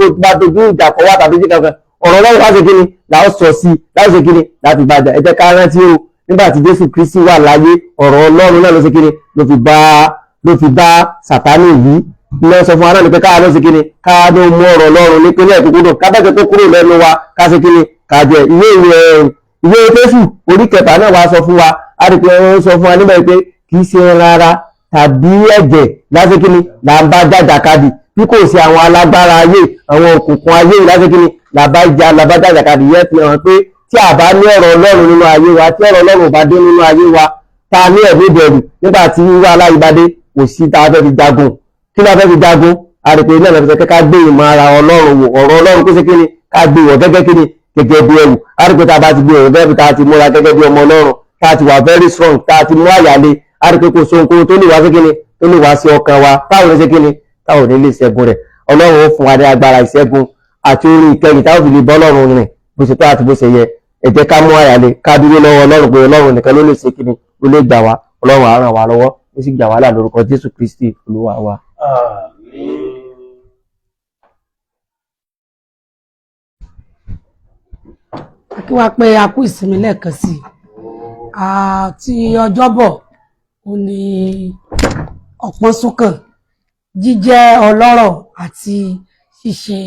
ìjà kọ wá tàbí kankan, ọ̀rọ̀ Ọlọ́run láti kíni láti sọ sí láti ṣe kíni láti bàjá. Ẹ jẹ́ ká rántí o, nígbà tí Jésù Kristi wà láyé, ọ̀rọ̀ Ọlọ́run náà ló ṣe kíni ló fi bá Sátánì yìí lọ sọ fún wa náà ní pé káà ló ṣe kíni káà ló mú ọ̀rọ̀ Ọlọ́run nípínlẹ̀ ìkúkúdùn kábẹ́jẹ́ tó kúrò lẹ́nu wa ká ṣe kíni ká jẹ ìwé Éfésù orí 4 náà wá sọ fún wa. A rí pé wọ́n sọ fún wa níbẹ̀ pé kì í ṣe rárá tàbí ẹ̀jẹ̀ láti kíni là ń bá jàjàkadì, bí kò sí àwọn alágbára ayé, àwọn òkùnkùn ayé láti kíni làbájájàkadì. Yẹn fi hàn pé tí a bá ní ọ̀rọ̀ Ọlọ́run nínú ayé wa, tí ọ̀rọ̀ Ọlọ́run bá dé nínú ayé wa, ta ní ẹ̀mí ìbẹ̀rù nígbà tí wíwá aláìbádé, kò sí ta fẹ́ fi jagun. Kí la fẹ́ fi jagun? A rí pé ilé ẹ̀rọ fẹ́ ká gbé ìmọ̀ ara Ọlọ́run wò, ọ̀rọ̀ Ọlọ́run kó ṣe kíni ká gbé wọ̀ gẹ́gẹ́ kíni gẹ́gẹ́ bí ẹrù. A rí pé tá a bá ti gbé ọ̀rọ̀ bẹ́ẹ̀ tá a ti múra gẹ́gẹ́ bí ọmọ Ọlọ́run, tá a ti wà very strong, tá a ti mú àyàlé. A rí pé kò so nǹkan tó lè wá sí kíni, tó lè wá sí ọkàn wa, táwọn ní ṣe kíni, táwọn ní lè ṣẹ́gun rẹ̀. Ọlọ́run ó fún wa ní agbára ìṣẹ́gun àti orí ìkẹyìn táwọn fi lè bọ́ Ọlọ́run rìn bó ṣe tó àti bó ṣe yẹ. Ẹ jẹ́ ká mú àyàlé, ká dúró lọ́wọ́ Ọlọ́run pé Ọlọ́run nìkan ló lè ṣe kíni, ló lè gbà wá. Ọlọ́run á ràn wá lọ́wọ́, ó sì gbà wá là lórúkọ Jésù Kristi Olúwa wa. Kí wá pé a kú ìsinmi lẹ́ẹ̀kan sí i. Àti ọjọ́bọ̀ ó ní ọ̀pọ̀n súnkàn, jíjẹ́ ọlọ́rọ̀ àti ṣíṣe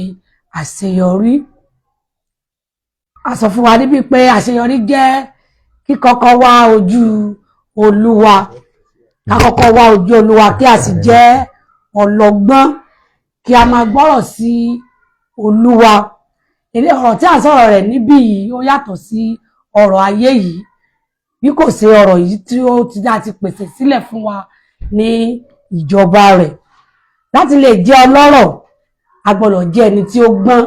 àṣeyọrí. A sọ fún wa níbi pé àṣeyọrí jẹ́ kíkọ́kọ́ wá ojú Olúwa, kákọ́kọ́ wá ojú Olúwa kí a sì jẹ́ ọlọ́gbọ́n, kí a máa gbọ́rọ̀ sí Olúwa. Ilé ọ̀rọ̀ tí a sọ̀rọ̀ rẹ̀ níbí yìí ó yàtọ̀ sí ọ̀rọ̀ ayé yìí, bí kò sí ọ̀rọ̀ yìí tí ó ti dá ti pèsè sílẹ̀ fún wa ní ìjọba rẹ̀. Láti lè jẹ́ ọlọ́rọ̀, a gbọ́dọ̀ jẹ́ ẹni tí ó gbọ́n.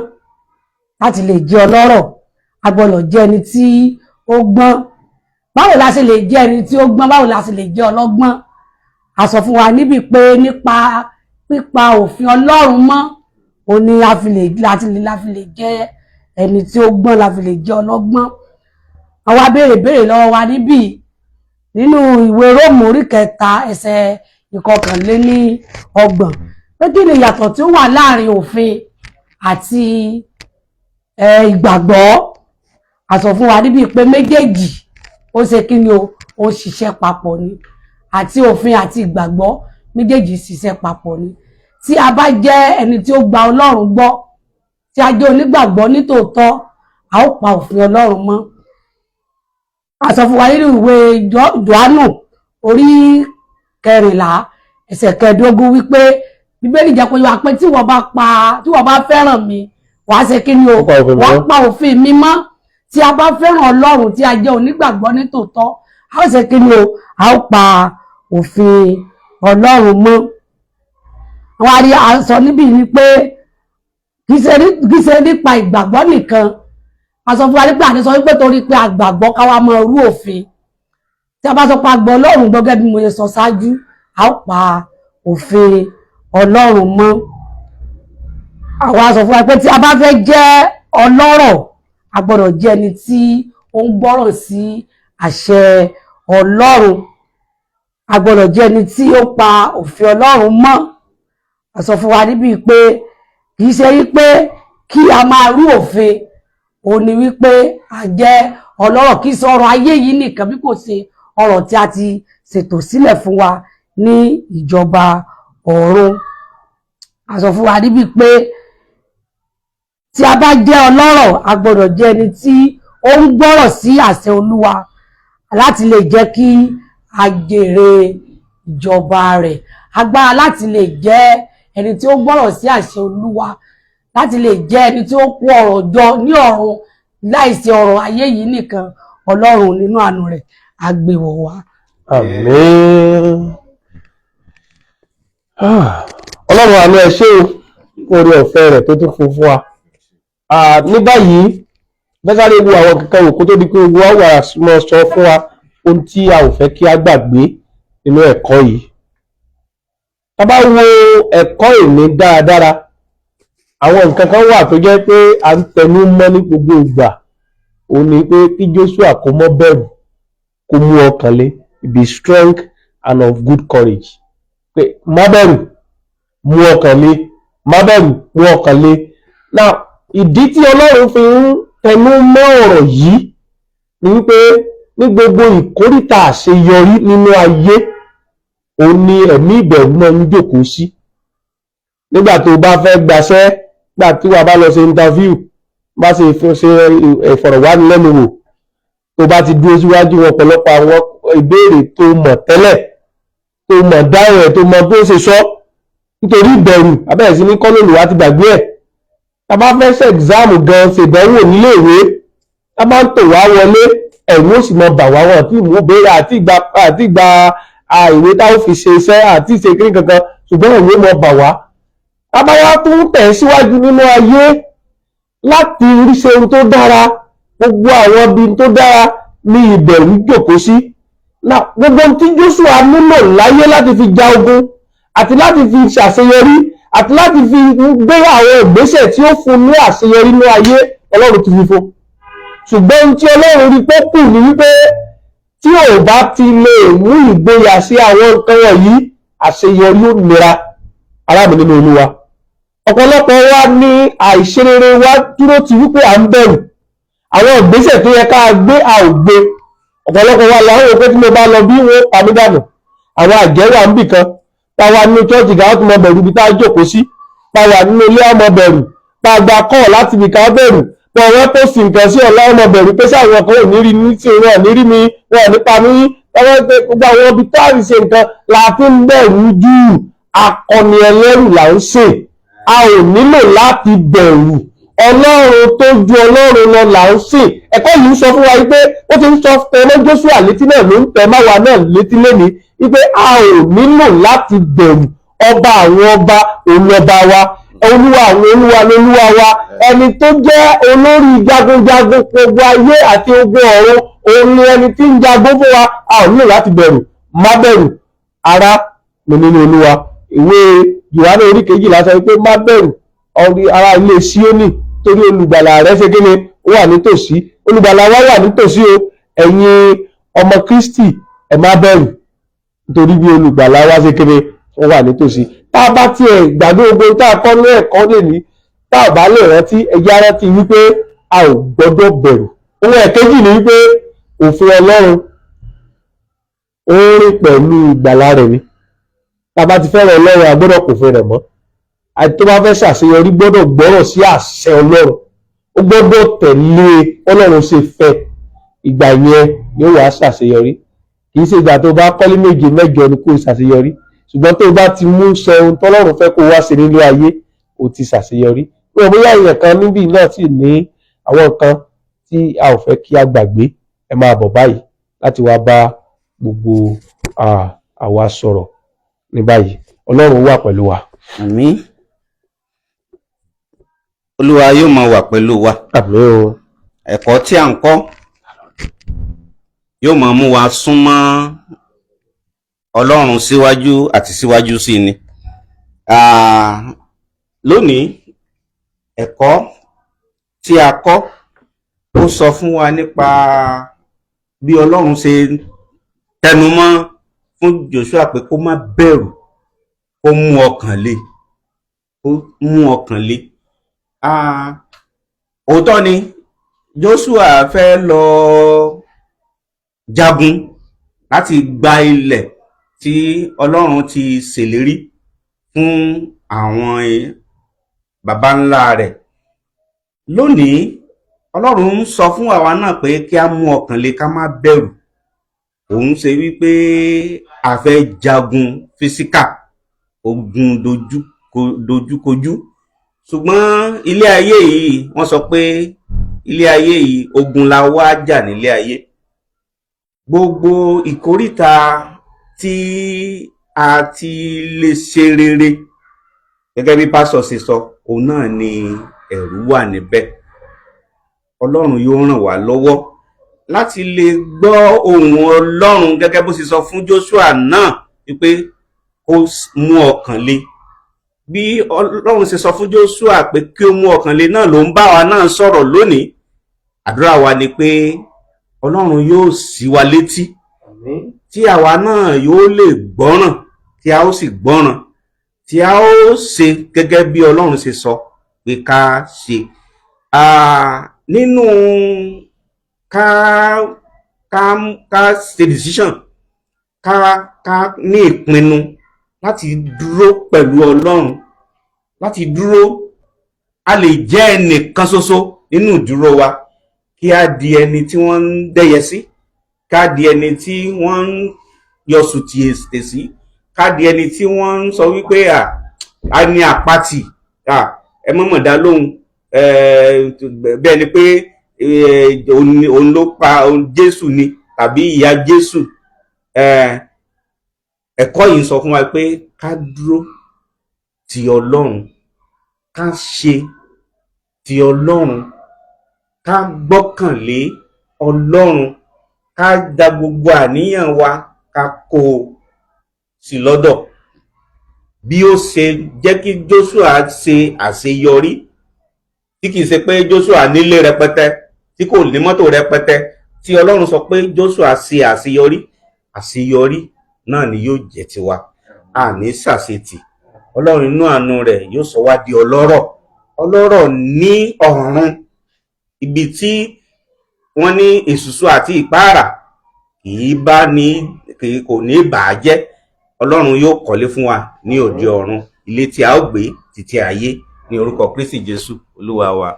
Láti lè jẹ́ ọlọ́rọ̀, a gbọ́dọ̀ jẹ́ ẹni tí ó gbọ́n. Báwo la ṣe lè jẹ́ ẹni tí ó gbọ́n? Báwo la ṣe lè jẹ́ ọlọ́gbọ́n? A sọ fún wa níbi pé nípa pípa òfin Ọlọ́run mọ́, ó ní láti lè jẹ́ ẹni tí ó gbọ́n, láti lè jẹ́ ọlọ́gbọ́n. àwa béèrè lọ́wọ́ wa níbí nínú ìwé Róòmù orí 3 ẹsẹ̀ 21 pé kí ni ìyàtọ̀ tí ó wà láàrin òfin àti ìgbàgbọ́. A sọ fún wa níbí pé méjèèjì ó ṣe kí ni ó ṣiṣẹ́ papọ̀ ni, àti òfin àti ìgbàgbọ́ méjèèjì ṣiṣẹ́ papọ̀ ni. Tí a bá jẹ́ ẹni tí ó gba Ọlọ́run gbọ́, tí a jẹ́ onígbàgbọ́ nítòótọ́, a ó pa òfin Ọlọ́run mọ́. A sọ fún wa nínú ìwé Jòhánù orí 14 ẹsẹ̀ 15 wípé Bíbélì jẹ́ kó yé wa pé tí wọ́n bá fẹ́ràn mi, wàá ṣe kí ni wàá pa òfin mi mọ́. Tí a bá fẹ́ràn Ọlọ́run, tí a jẹ́ onígbàgbọ́ nítòótọ́, a ó ṣe kí ni a ó pa òfin Ọlọ́run mọ́. Àwọn àrí à ń sọ níbí ni pé kì í ṣe nípa ìgbàgbọ́ nìkan. A sọ fún wa nípa àti sọ wípé torí pé àgbàgbọ́ ká wá mọ irú òfin. Tí a bá sọ pé àgbọ̀ Ọlọ́run gbọ́gẹ́ bí mo ṣe sọ ṣáájú, a ó pa òfin Ọlọ́run mọ́. Àwọn a sọ fún wa pé tí a bá fẹ́ jẹ́ ọlọ́rọ̀, a gbọ́dọ̀ jẹ́ ẹni tí ó ń gbọ́ràn sí àṣẹ Ọlọ́run. A gbọ́dọ̀ jẹ́ ẹni tí ó pa òfin Ọlọ́run mọ́. A sọ fún wa níbí pé kì í ṣe wípé kí a máa rú òfin, ó ní wípé a jẹ́ ọlọ́rọ̀, kì í ṣe ọrọ̀ ayé yìí nìkan bí kò ṣe ọrọ̀ tí a ti ṣètò sílẹ̀ fún wa ní ìjọba ọ̀run. A sọ fún wa níbí pé tí a bá jẹ́ ọlọ́rọ̀, a gbọ́dọ̀ jẹ́ ẹni tí ó ń gbọ́rọ̀ sí àṣẹ Olúwa láti lè jẹ́ kí a jèrè ìjọba rẹ̀. Agbára láti lè jẹ́ ẹni tí ó gbọ́rọ̀ sí àṣẹ Olúwa, láti lè jẹ́ ẹni tí ó kó ọrọ̀ jọ ní ọ̀run láìsí ọrọ̀ ayé yìí nìkan. Ọlọ́run nínú àánú rẹ̀ á gbé wọ̀ wá. Àmín. Ọlọ́run àánú ẹ ṣé o, oore ọ̀fẹ́ rẹ̀ tó tún fún wa. Ní báyìí bẹ́sàrí wo àwọn kankan wò kó tó di pé gbogbo wa wà mọ́ sọ fún wa ohun tí a ò fẹ́ kí a gbàgbé nínú ẹ̀kọ́ yìí. Tá bá wo ẹ̀kọ́ ìní dáradára, àwọn nǹkan kan wà tó jẹ́ pé a ń tẹnu mọ́ ní gbogbo ìgbà. Ó ní pé kí Joshua kó mọ́ bẹ̀rù, kó mú ọkàn le, be strong and of good courage. Pé má bẹ̀rù, mú ọkàn le, má bẹ̀rù, mú ọkàn le. Now, ìdí tí Ọlọ́run fi ń tẹnu mọ́ ọ̀rọ̀ yìí ni wípé ní gbogbo ìkóríta àṣeyọrí nínú ayé, òun ni ẹ̀mí ìbẹ̀rù náà ń jókòó sí. Nígbà tó bá fẹ́ gbaṣẹ́, nígbà tí wàá bá lọ ṣe interview, bá ṣe ìfọ̀rọ̀wánilẹ́nuwò, tó bá ti dúró síwájú ọ̀pọ̀lọpọ̀ àwọn ìbéèrè tó mọ̀ tẹ́lẹ̀, tó mọ̀ dáhùn ẹ̀, tó mọ̀ bí ó ṣe sọ, nítorí ìbẹ̀rù abẹ́rẹ́ sí ní kọ́lọ́lù wá ti gbàgbé ẹ̀. Tá bá fẹ́ ṣe ẹ̀gzáàmù gan ṣèdánwò nílé ìwé, tá bá ń tò wá wọlé, ẹ̀rù ó sì mọ bà wá wọn tí ìmú béèrè àti ìgbà ìwé táwọn fi ṣe iṣẹ́ àti ìṣe kiri kankan, ṣùgbọ́n ẹ̀rù ó mọ bà wá. Tá bá wá tún tẹ̀ síwájú nínú ayé láti rí ṣe ohun tó dára, gbogbo àwọn ibi tó dára ní ìbẹ̀rù jókòó sí. Gbogbo tí Joshua nílò láyé láti fi ja ogun àti láti fi ṣàṣeyọrí àti láti fi gbé àwọn ìgbésẹ̀ tí ó fún ní àṣeyọrí ní ayé, Ọlọ́run ti fi fún. Ṣùgbọ́n tí Ọlọ́run rí pé kù ní wípé tí ò bá ti lè mú ìgboyà sí àwọn nǹkan wọ̀nyí, àṣeyọrí ó nira. Arábìnrin nínú Olúwa, ọ̀pọ̀lọpọ̀ wa ní àìṣerere wa dúró ti wípé à ń bẹ̀rù àwọn ìgbésẹ̀ tó yẹ ká gbé, a ò gbé. Ọ̀pọ̀lọpọ̀ wa láwọn òpé tí mo bá lọ bí wọ́n pa mí dànù. Àwọn àjẹ́wà ń bì kan, táwa nínú chọ́ọ̀tì ká tó mọ bẹ̀rù bí tá a jókòó sí, táwa nínú ilé ọmọ bẹ̀rù, tá a gba kọ́ láti bì ká bẹ̀rù, pọ̀ wọ́n tó sì nǹkan sí ọ̀la ọmọ bẹ̀rù pé sáwọn kan ò ní rí ní tí wọn ò ní rí mi, wọn ò ní pa mí. Gbogbo àwọn ibi tá a ṣe nǹkan la fi ń bẹ̀rù jù. Akọni ẹlẹ́rù là ń ṣe. A ò nílò láti bẹ̀rù. Ọlọ́run tó ju Ọlọ́run lọ là ń sìn. Ẹ̀kọ́ yìí ń sọ fún wa wípé ó ti ń sọ tẹ́lẹ̀ Joshua létí náà ló ń tẹ́ máwa náà létí lénìí wípé a ò nílò láti bẹ̀rù. Ọba àwọn ọba òun ọba wa, Olúwa àwọn olúwa lolúwa wa, ẹni tó jẹ́ olórí jagunjagun gbogbo ayé àti ogun ọ̀run, òun ni ẹni tí ń jagun fún wa. A ò nílò láti bẹ̀rù. Má bẹ̀rù ará mi nínú Olúwa. Ìwé Jòhánù orí 12 sọ wípé má bẹ̀rù ará ilé Síónì, torí olùgbàlà rẹ̀ ṣe kíni ó wà nítòsí. Olùgbàlà wa wà nítòsí o. ẹ̀yin ọmọ Kristi ẹ má bẹ̀rù nítorí bí olùgbàlà wa ṣe kéré ó wà nítòsí. Tá a bá tiẹ̀ gbàgbé gbogbo tá a kọ́ ní ẹ̀kọ́ lè ní tá a bá lè rántí ẹjẹ́ rántí wípé a ò gbọ́dọ̀ bẹ̀rù. Ohun ẹ̀kejì ni wípé òfin Ọlọ́run ó rìn pẹ̀lú ìgbàlà rẹ̀ ni. Tá a bá ti fẹ́ràn Ọlọ́run a gbọ́dọ̀ kòfin rẹ̀ mọ́. Àti tó bá fẹ́ ṣàṣeyọrí gbọ́dọ̀ gbọ́rọ̀ sí àṣẹ Ọlọ́run, ó gbọ́dọ̀ tẹ̀lé Ọlọ́run ṣe fẹ́, ìgbà yẹn ni ó wà ṣàṣeyọrí. Kì í ṣe ìgbà tó bá kọ́lé méje mẹ́jọ ni kò ṣàṣeyọrí, ṣùgbọ́n tó bá ti mú ṣe ohun tọ́lọ́run fẹ́ kó wá ṣe nínú ayé ó ti ṣàṣeyọrí. Bí ọmọ yá èèyàn kan níbí náà sì ní àwọn nǹkan tí a ò fẹ́ kí a gbàgbé, ẹ máa bọ̀ báyìí láti wá bá gbogbo àwa sọ̀rọ̀ ní báyìí. Ọlọ́run wà pẹ̀lú wa. Àmín. Olúwa yóò máa wà pẹ̀lú wa. Àmín o. Ẹ̀kọ́ tí à ń kọ́ yóò máa mú wa súnmọ́ Ọlọ́run síwájú àti síwájú sí ni. Lónìí ẹ̀kọ́ tí a kọ́ ó sọ fún wa nípa bí Ọlọ́run ṣe tẹnumọ́ fún Joshua pé kó má bẹ̀rù, kó mú ọkàn le, kó mú ọkàn le. Òótọ́ ni Joshua fẹ́ lọ jagun láti gba ilẹ̀ tí Ọlọ́run ti ṣèlérí fún àwọn baba ńlá rẹ̀. Lónìí Ọlọ́run ń sọ fún àwa náà pé kí a mú ọkàn le, ká má bẹ̀rù. Òun ṣe wípé a fẹ́ jagun físíkà, ogun dojúkojú. Ṣùgbọ́n ilé ayé yìí, wọ́n sọ pé ilé ayé yìí ogun la wá jà nílé ayé. Gbogbo ìkóríta tí a ti lè ṣe rere gẹ́gẹ́ bí pásọ̀ ṣe sọ, òun náà ni ẹ̀rù wà níbẹ̀. Ọlọ́run yóò ràn wá lọ́wọ́ láti lè gbọ́ ohùn Ọlọ́run gẹ́gẹ́ bó ṣe sọ fún Joshua náà wípé kó mú ọkàn le. Bí Ọlọ́run ṣe sọ fún Joshua pé kí ó mú ọkàn le náà ló ń bá wa náà sọ̀rọ̀ lónìí. Àdúrà wa ni pé Ọlọ́run yóò ṣí wa létí, tí àwa náà yóò lè gbọ́ràn, tí a ó sì gbọ́ràn, tí a ó ṣe gẹ́gẹ́ bí Ọlọ́run ṣe sọ pé ká ṣe. Nínú ká ṣe decision, ká ní ìpinnu láti dúró pẹ̀lú Ọlọ́run, láti dúró. A lè jẹ́ ẹnìkan ṣoṣo nínú ìdúró wa, kí a di ẹni tí wọ́n ń dẹ́yẹ sí, ká di ẹni tí wọ́n ń yọ sùtì èsì sí, ká di ẹni tí wọ́n ń sọ wípé a ní àpáti, ẹ mọ̀mọ̀ dá lóhùn, bẹ́ẹ̀ ni pé òun ló pa Jésù ni tàbí ìyá Jésù. Ẹ̀kọ́ yìí ń sọ fún wa pé ká dúró ti Ọlọ́run, ká ṣe ti Ọlọ́run, ká gbọ́kànlé Ọlọ́run, ká dá gbogbo àníyàn wa ká kó sí lọ́dọ̀. Bí ó ṣe jẹ́ kí Joshua ṣe àṣeyọrí, tí kìí ṣe pé Joshua nílé rẹpẹtẹ, tí kò ní mọ́tò rẹpẹtẹ, tí Ọlọ́run sọ pé Joshua ṣe àṣeyọrí, àṣeyọrí náà ni yóò jẹ́ tiwa. A ní ṣàṣetì. Ọlọ́run inú àánú rẹ̀ yóò sọ wá di ọlọ́rọ̀, ọlọ́rọ̀ ní ọ̀run, ibi tí wọ́n ní èsùsù àti ìpáàrà kò ní bàá jẹ́. Ọlọ́run yóò kọ́lé fún wa ní òde ọ̀run, ilé tí a ó gbé títí ayé, ní orúkọ Kristi Jésù Olúwa wa.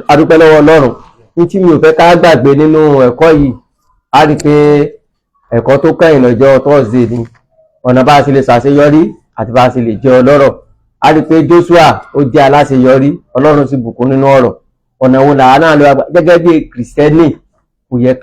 A dúpẹ́ lọ́wọ́ Ọlọ́run. Ní tí mi ò fẹ́ ká gbàgbé nínú ẹ̀kọ́ yìí, a rí pé ẹ̀kọ́ tó kẹ́yìn lọ́jọ́ Thursday ni ọ̀nà bá a ṣe lè ṣàṣeyọrí àti bá a ṣe lè jẹ́ ọlọ́rọ̀. A rí pé Joshua ó jẹ́ aláṣeyọrí, Ọlọ́run sì bùkún nínú ọ̀rọ̀. Ọ̀nà wo làá náà lọ gẹ́gẹ́ bí Kìrìsìtẹ́nì, ó yẹ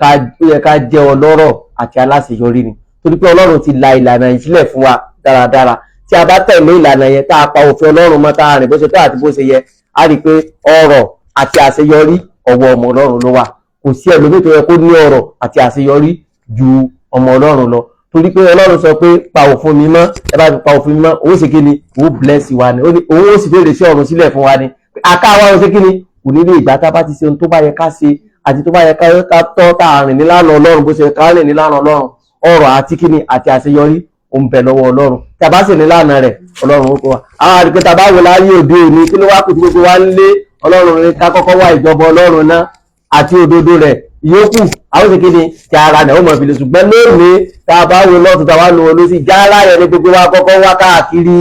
ká jẹ́ ọlọ́rọ̀ àti aláṣeyọrí ni, torí pé Ọlọ́run ti la ìlànà yìí sílẹ̀ fún wa dáradára. Tí a bá tẹ̀lé ìlànà yẹn, tá a pa òfin Ọlọ́run mọ́, tá a rìn bó ṣe tó àti bó ṣe yẹ, a rí pé ọrọ̀ àti àṣeyọrí ọwọ́ ọmọ Ọlọ́run ló wà. Kò sí ẹlòmíì tó yẹ kó ní ọrọ̀ àti àṣeyọrí ju ọmọ Ọlọ́run lọ, torí pé Ọlọ́run sọ pé pa òfin mi mọ́, ẹ bá fi pa òfin mi mọ́, owó ṣe kí ni, owó bless wa ni, owó sì fèrè sí ọ̀run sílẹ̀ fún wa ni, àká wa ó ṣe kí ni, kò ní lè ìgbà tá a bá ti ṣe ohun tó bá yẹ ká ṣe àti tó bá yẹ ká tọ́ tá a rìn nílànà Ọlọ́run bó ṣe ká rìn nílànà Ọlọ́run ọrọ̀ àti kíni àti àṣeyọrí ó ń bẹ lọ́wọ́ Ọlọ́run tí a bá sì nílànà rẹ̀ Ọlọ́run ó kọ́ wa àwọn àdìpẹ́ tá a bá wò láyé òde òní kí ló wá kù tí gbogbo wa ń lé Ọlọ́run ní ká kọ́kọ́ wá ìjọba Ọlọ́run náà àti òdodo rẹ̀ ìyókù àwọn ṣe kíni tí ara rẹ̀ ó mọ̀ fi lè ṣùgbọ́n lónìí tá a bá wò lọ́tún tá a wá nu olóṣì jára rẹ̀ ní gbogbo wa kọ́kọ́ wá káàkiri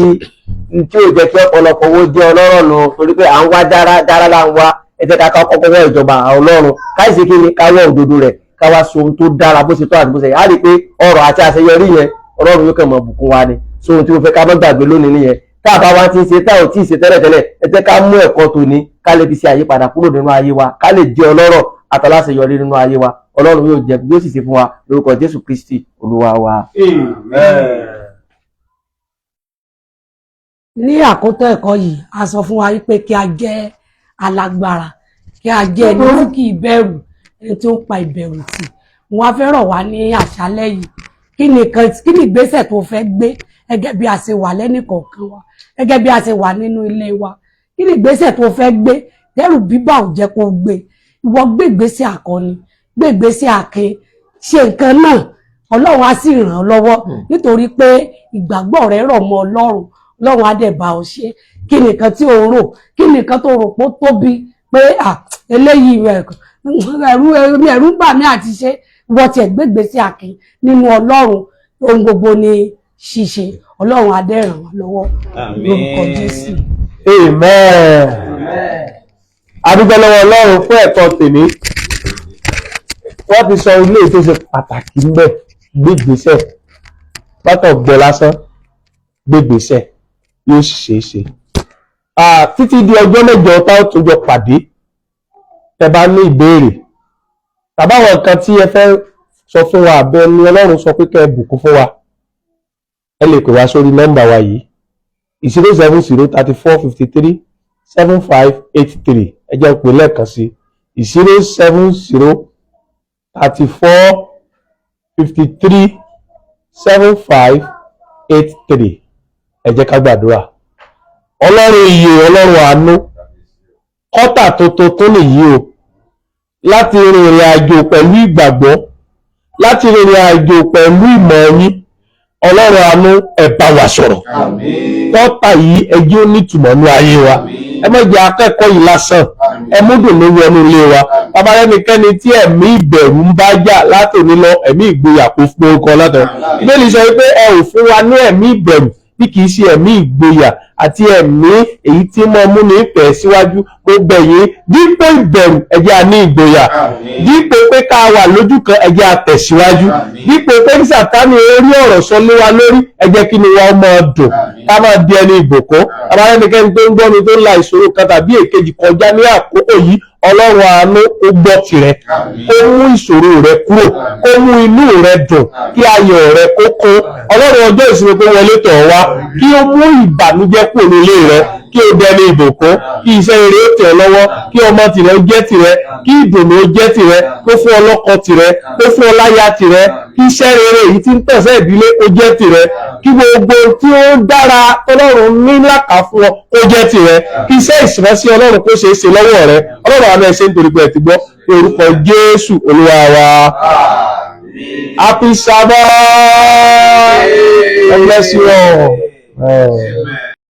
tí ò jẹ́ kí ọ̀pọ̀lọpọ̀ owó jẹ́ ọlọ́rọ̀ nù torí pé à ń wá jára là ń wá ẹ̀jẹ̀ ká kọ́kọ́ wọ ìjọba Ọlọ́run káìsí kíni ká wọ òdodo rẹ̀ ká wá so ohun tó dára bó ṣe tó àti bó ṣe yẹ á rí i pé ọrọ̀ àti àṣeyọrí yẹn Ọlọ́run yóò kàn mọ̀ bùkún wa ni so ohun tí mo fẹ́ ká má gbàgbé lónìí nìyẹn tá a bá wá ti ń ṣe tá ò tí ì ṣe tẹ́lẹ̀tẹ́lẹ̀ ẹ jẹ́ ká mú ẹ̀kọ́ tòní ká lè fi ṣe àyípadà kúrò nínú ayé wa ká lè jẹ́ ọlọ́rọ̀ àtàláṣeyọrí nínú ayé wa Ọlọ́run yóò sì ṣe fún wa lórúkọ Jésù Kristi Olúwa wa. Ní àkótọ́ ẹ̀kọ́ yìí a sọ fún wa wípé kí a jẹ́ alágbára kí a jẹ́ ẹni tí kì í bẹ̀rù ẹni tí ó ń pa ìbẹ̀rù tì wọ́n á fẹ́ rọ̀ wá ní àṣálẹ́ yìí kí ni ìgbésẹ̀ tó fẹ́ gbé gẹ́gẹ́ bí a ṣe wà lẹ́nìkọ̀ọ̀kan wa gẹ́gẹ́ bí a ṣe wà nínú ilé wa kí ni ìgbésẹ̀ tó fẹ́ gbé dẹ́rù bíbà ò jẹ́ kó gbé ìwọ gbé ìgbésẹ̀ akọni gbé ìgbésẹ̀ akin ṣe nǹkan náà Ọlọ́run á sì ràn ọ́ lọ́wọ́ nítorí pé ìgbàgbọ́ rẹ rọ̀ mọ́ Ọlọ́run á dẹ̀ bá ọ ṣe kí nìkan tí o rò kí nìkan tó rò pé ó tóbi pé eléyìí ẹ̀rù bà mí àti ṣe wọ́n tiẹ̀ gbégbèsè akin nínú Ọlọ́run ohun gbogbo ni ṣíṣe Ọlọ́run á dẹ̀ ràn wá lọ́wọ́ lórúkọ Jésù. Amen. Adúgbò lọ́wọ́ Ọlọ́run fún ẹ̀kọ́ tèmi wọ́n ti sọ ilé tó ṣe pàtàkì ńbẹ̀ gbégbèsè lọ́tọ̀ gbọ́ lásán gbégbèsè yóò sì ṣeé ṣe. Títí di ọjọ́ mẹ́jọ tá ó tún jọ pàdé ẹ bá ní ìbéèrè tàbáwọn nǹkan tí ẹ fẹ́ sọ fún wa àbẹ ni Ọlọ́run sọ pé kẹ́ ẹ bùkún fún wa ẹ lè pè wá sórí nọ́mbà wa yìí 07033758583 ẹ jẹ́ pé lẹ́ẹ̀kan sí 07033758583 ẹ jẹ́ ká gbàdúrà. Ọlọ́run ìyè Ọlọ́run àánú kọ́tà tó nìyí o láti rìnrìn àjò pẹ̀lú ìgbàgbọ́ láti rìnrìn àjò pẹ̀lú ìmọ̀ yín Ọlọ́run àánú ẹ bá wa sọ̀rọ̀ kọ́tà yìí ẹ jẹ́ ó nítumọ̀ ní ayé wa ẹ má jẹ́ akẹ́kọ̀ọ́ yìí lásán ẹ múdùn ló wọnú ilé wa bàbá ẹnikẹ́ni tí ẹ̀mí ìbẹ̀rù ń bá jà látòní lọ ẹ̀mí ìgboyà kò fún orúkọ látọ̀ Bíbélì sọ wípé ẹ ò fún wa ní ẹ̀mí ìbẹ̀rù bí kìí ṣe ẹ̀mí ìgboyà àti ẹ̀mí èyí tí mo mú ní ìfẹ́ síwájú mo bẹ̀ yín dípò ìbẹ̀rù ẹ jẹ́ a ní ìgboyà dípò pé ká wà lójú kan ẹ jẹ́ a tẹ̀síwájú dípò pé kí Sátánì orí ọ̀rọ̀ sọ lé wa lórí ẹ jẹ́ kí ni wọ́n máa dùn ká máa di ẹni ìbùkún àbáyé ẹnikẹ́ni tó ń gbọ́ mi tó ń la ìṣòro kan tàbí èkejì kọjá ní àkókò yìí Ọlọ́run àánú ó gbọ́ tirẹ̀ kó mú ìṣòro rẹ kúrò kó mú inú rẹ dùn kí ayọ̀ rẹ kó kún Ọlọ́run ọjọ́ ìsinmi kó wọlé tọ̀ wá kí ó mú ìbànújẹ́ kúrò nílé rẹ kí o dẹni ìbùkún kí iṣẹ́ rere ó tẹ̀ ọ́ lọ́wọ́ kí ọmọ tìrẹ ó jẹ́ tìrẹ kí ìdùnnú ó jẹ́ tìrẹ kó fún ọlọ́kọ tìrẹ kó fún ọláya tìrẹ kí iṣẹ́ rere èyí tí ń tẹ̀sẹ̀ ìdílé ó jẹ́ tìrẹ kí gbogbo tí ó dára Ọlọ́run ní làkà fún ọ ó jẹ́ tìrẹ kí iṣẹ́ ìsìnrẹ́sí Ọlọ́run kó ṣeé ṣe lọ́wọ́ rẹ Ọlọ́run àmì ẹ̀ṣẹ̀ nítorí pé ẹ ti gbọ́ ní orúkọ Jésù Olúwa wa. Happy Sabbath. God bless you all. Amen.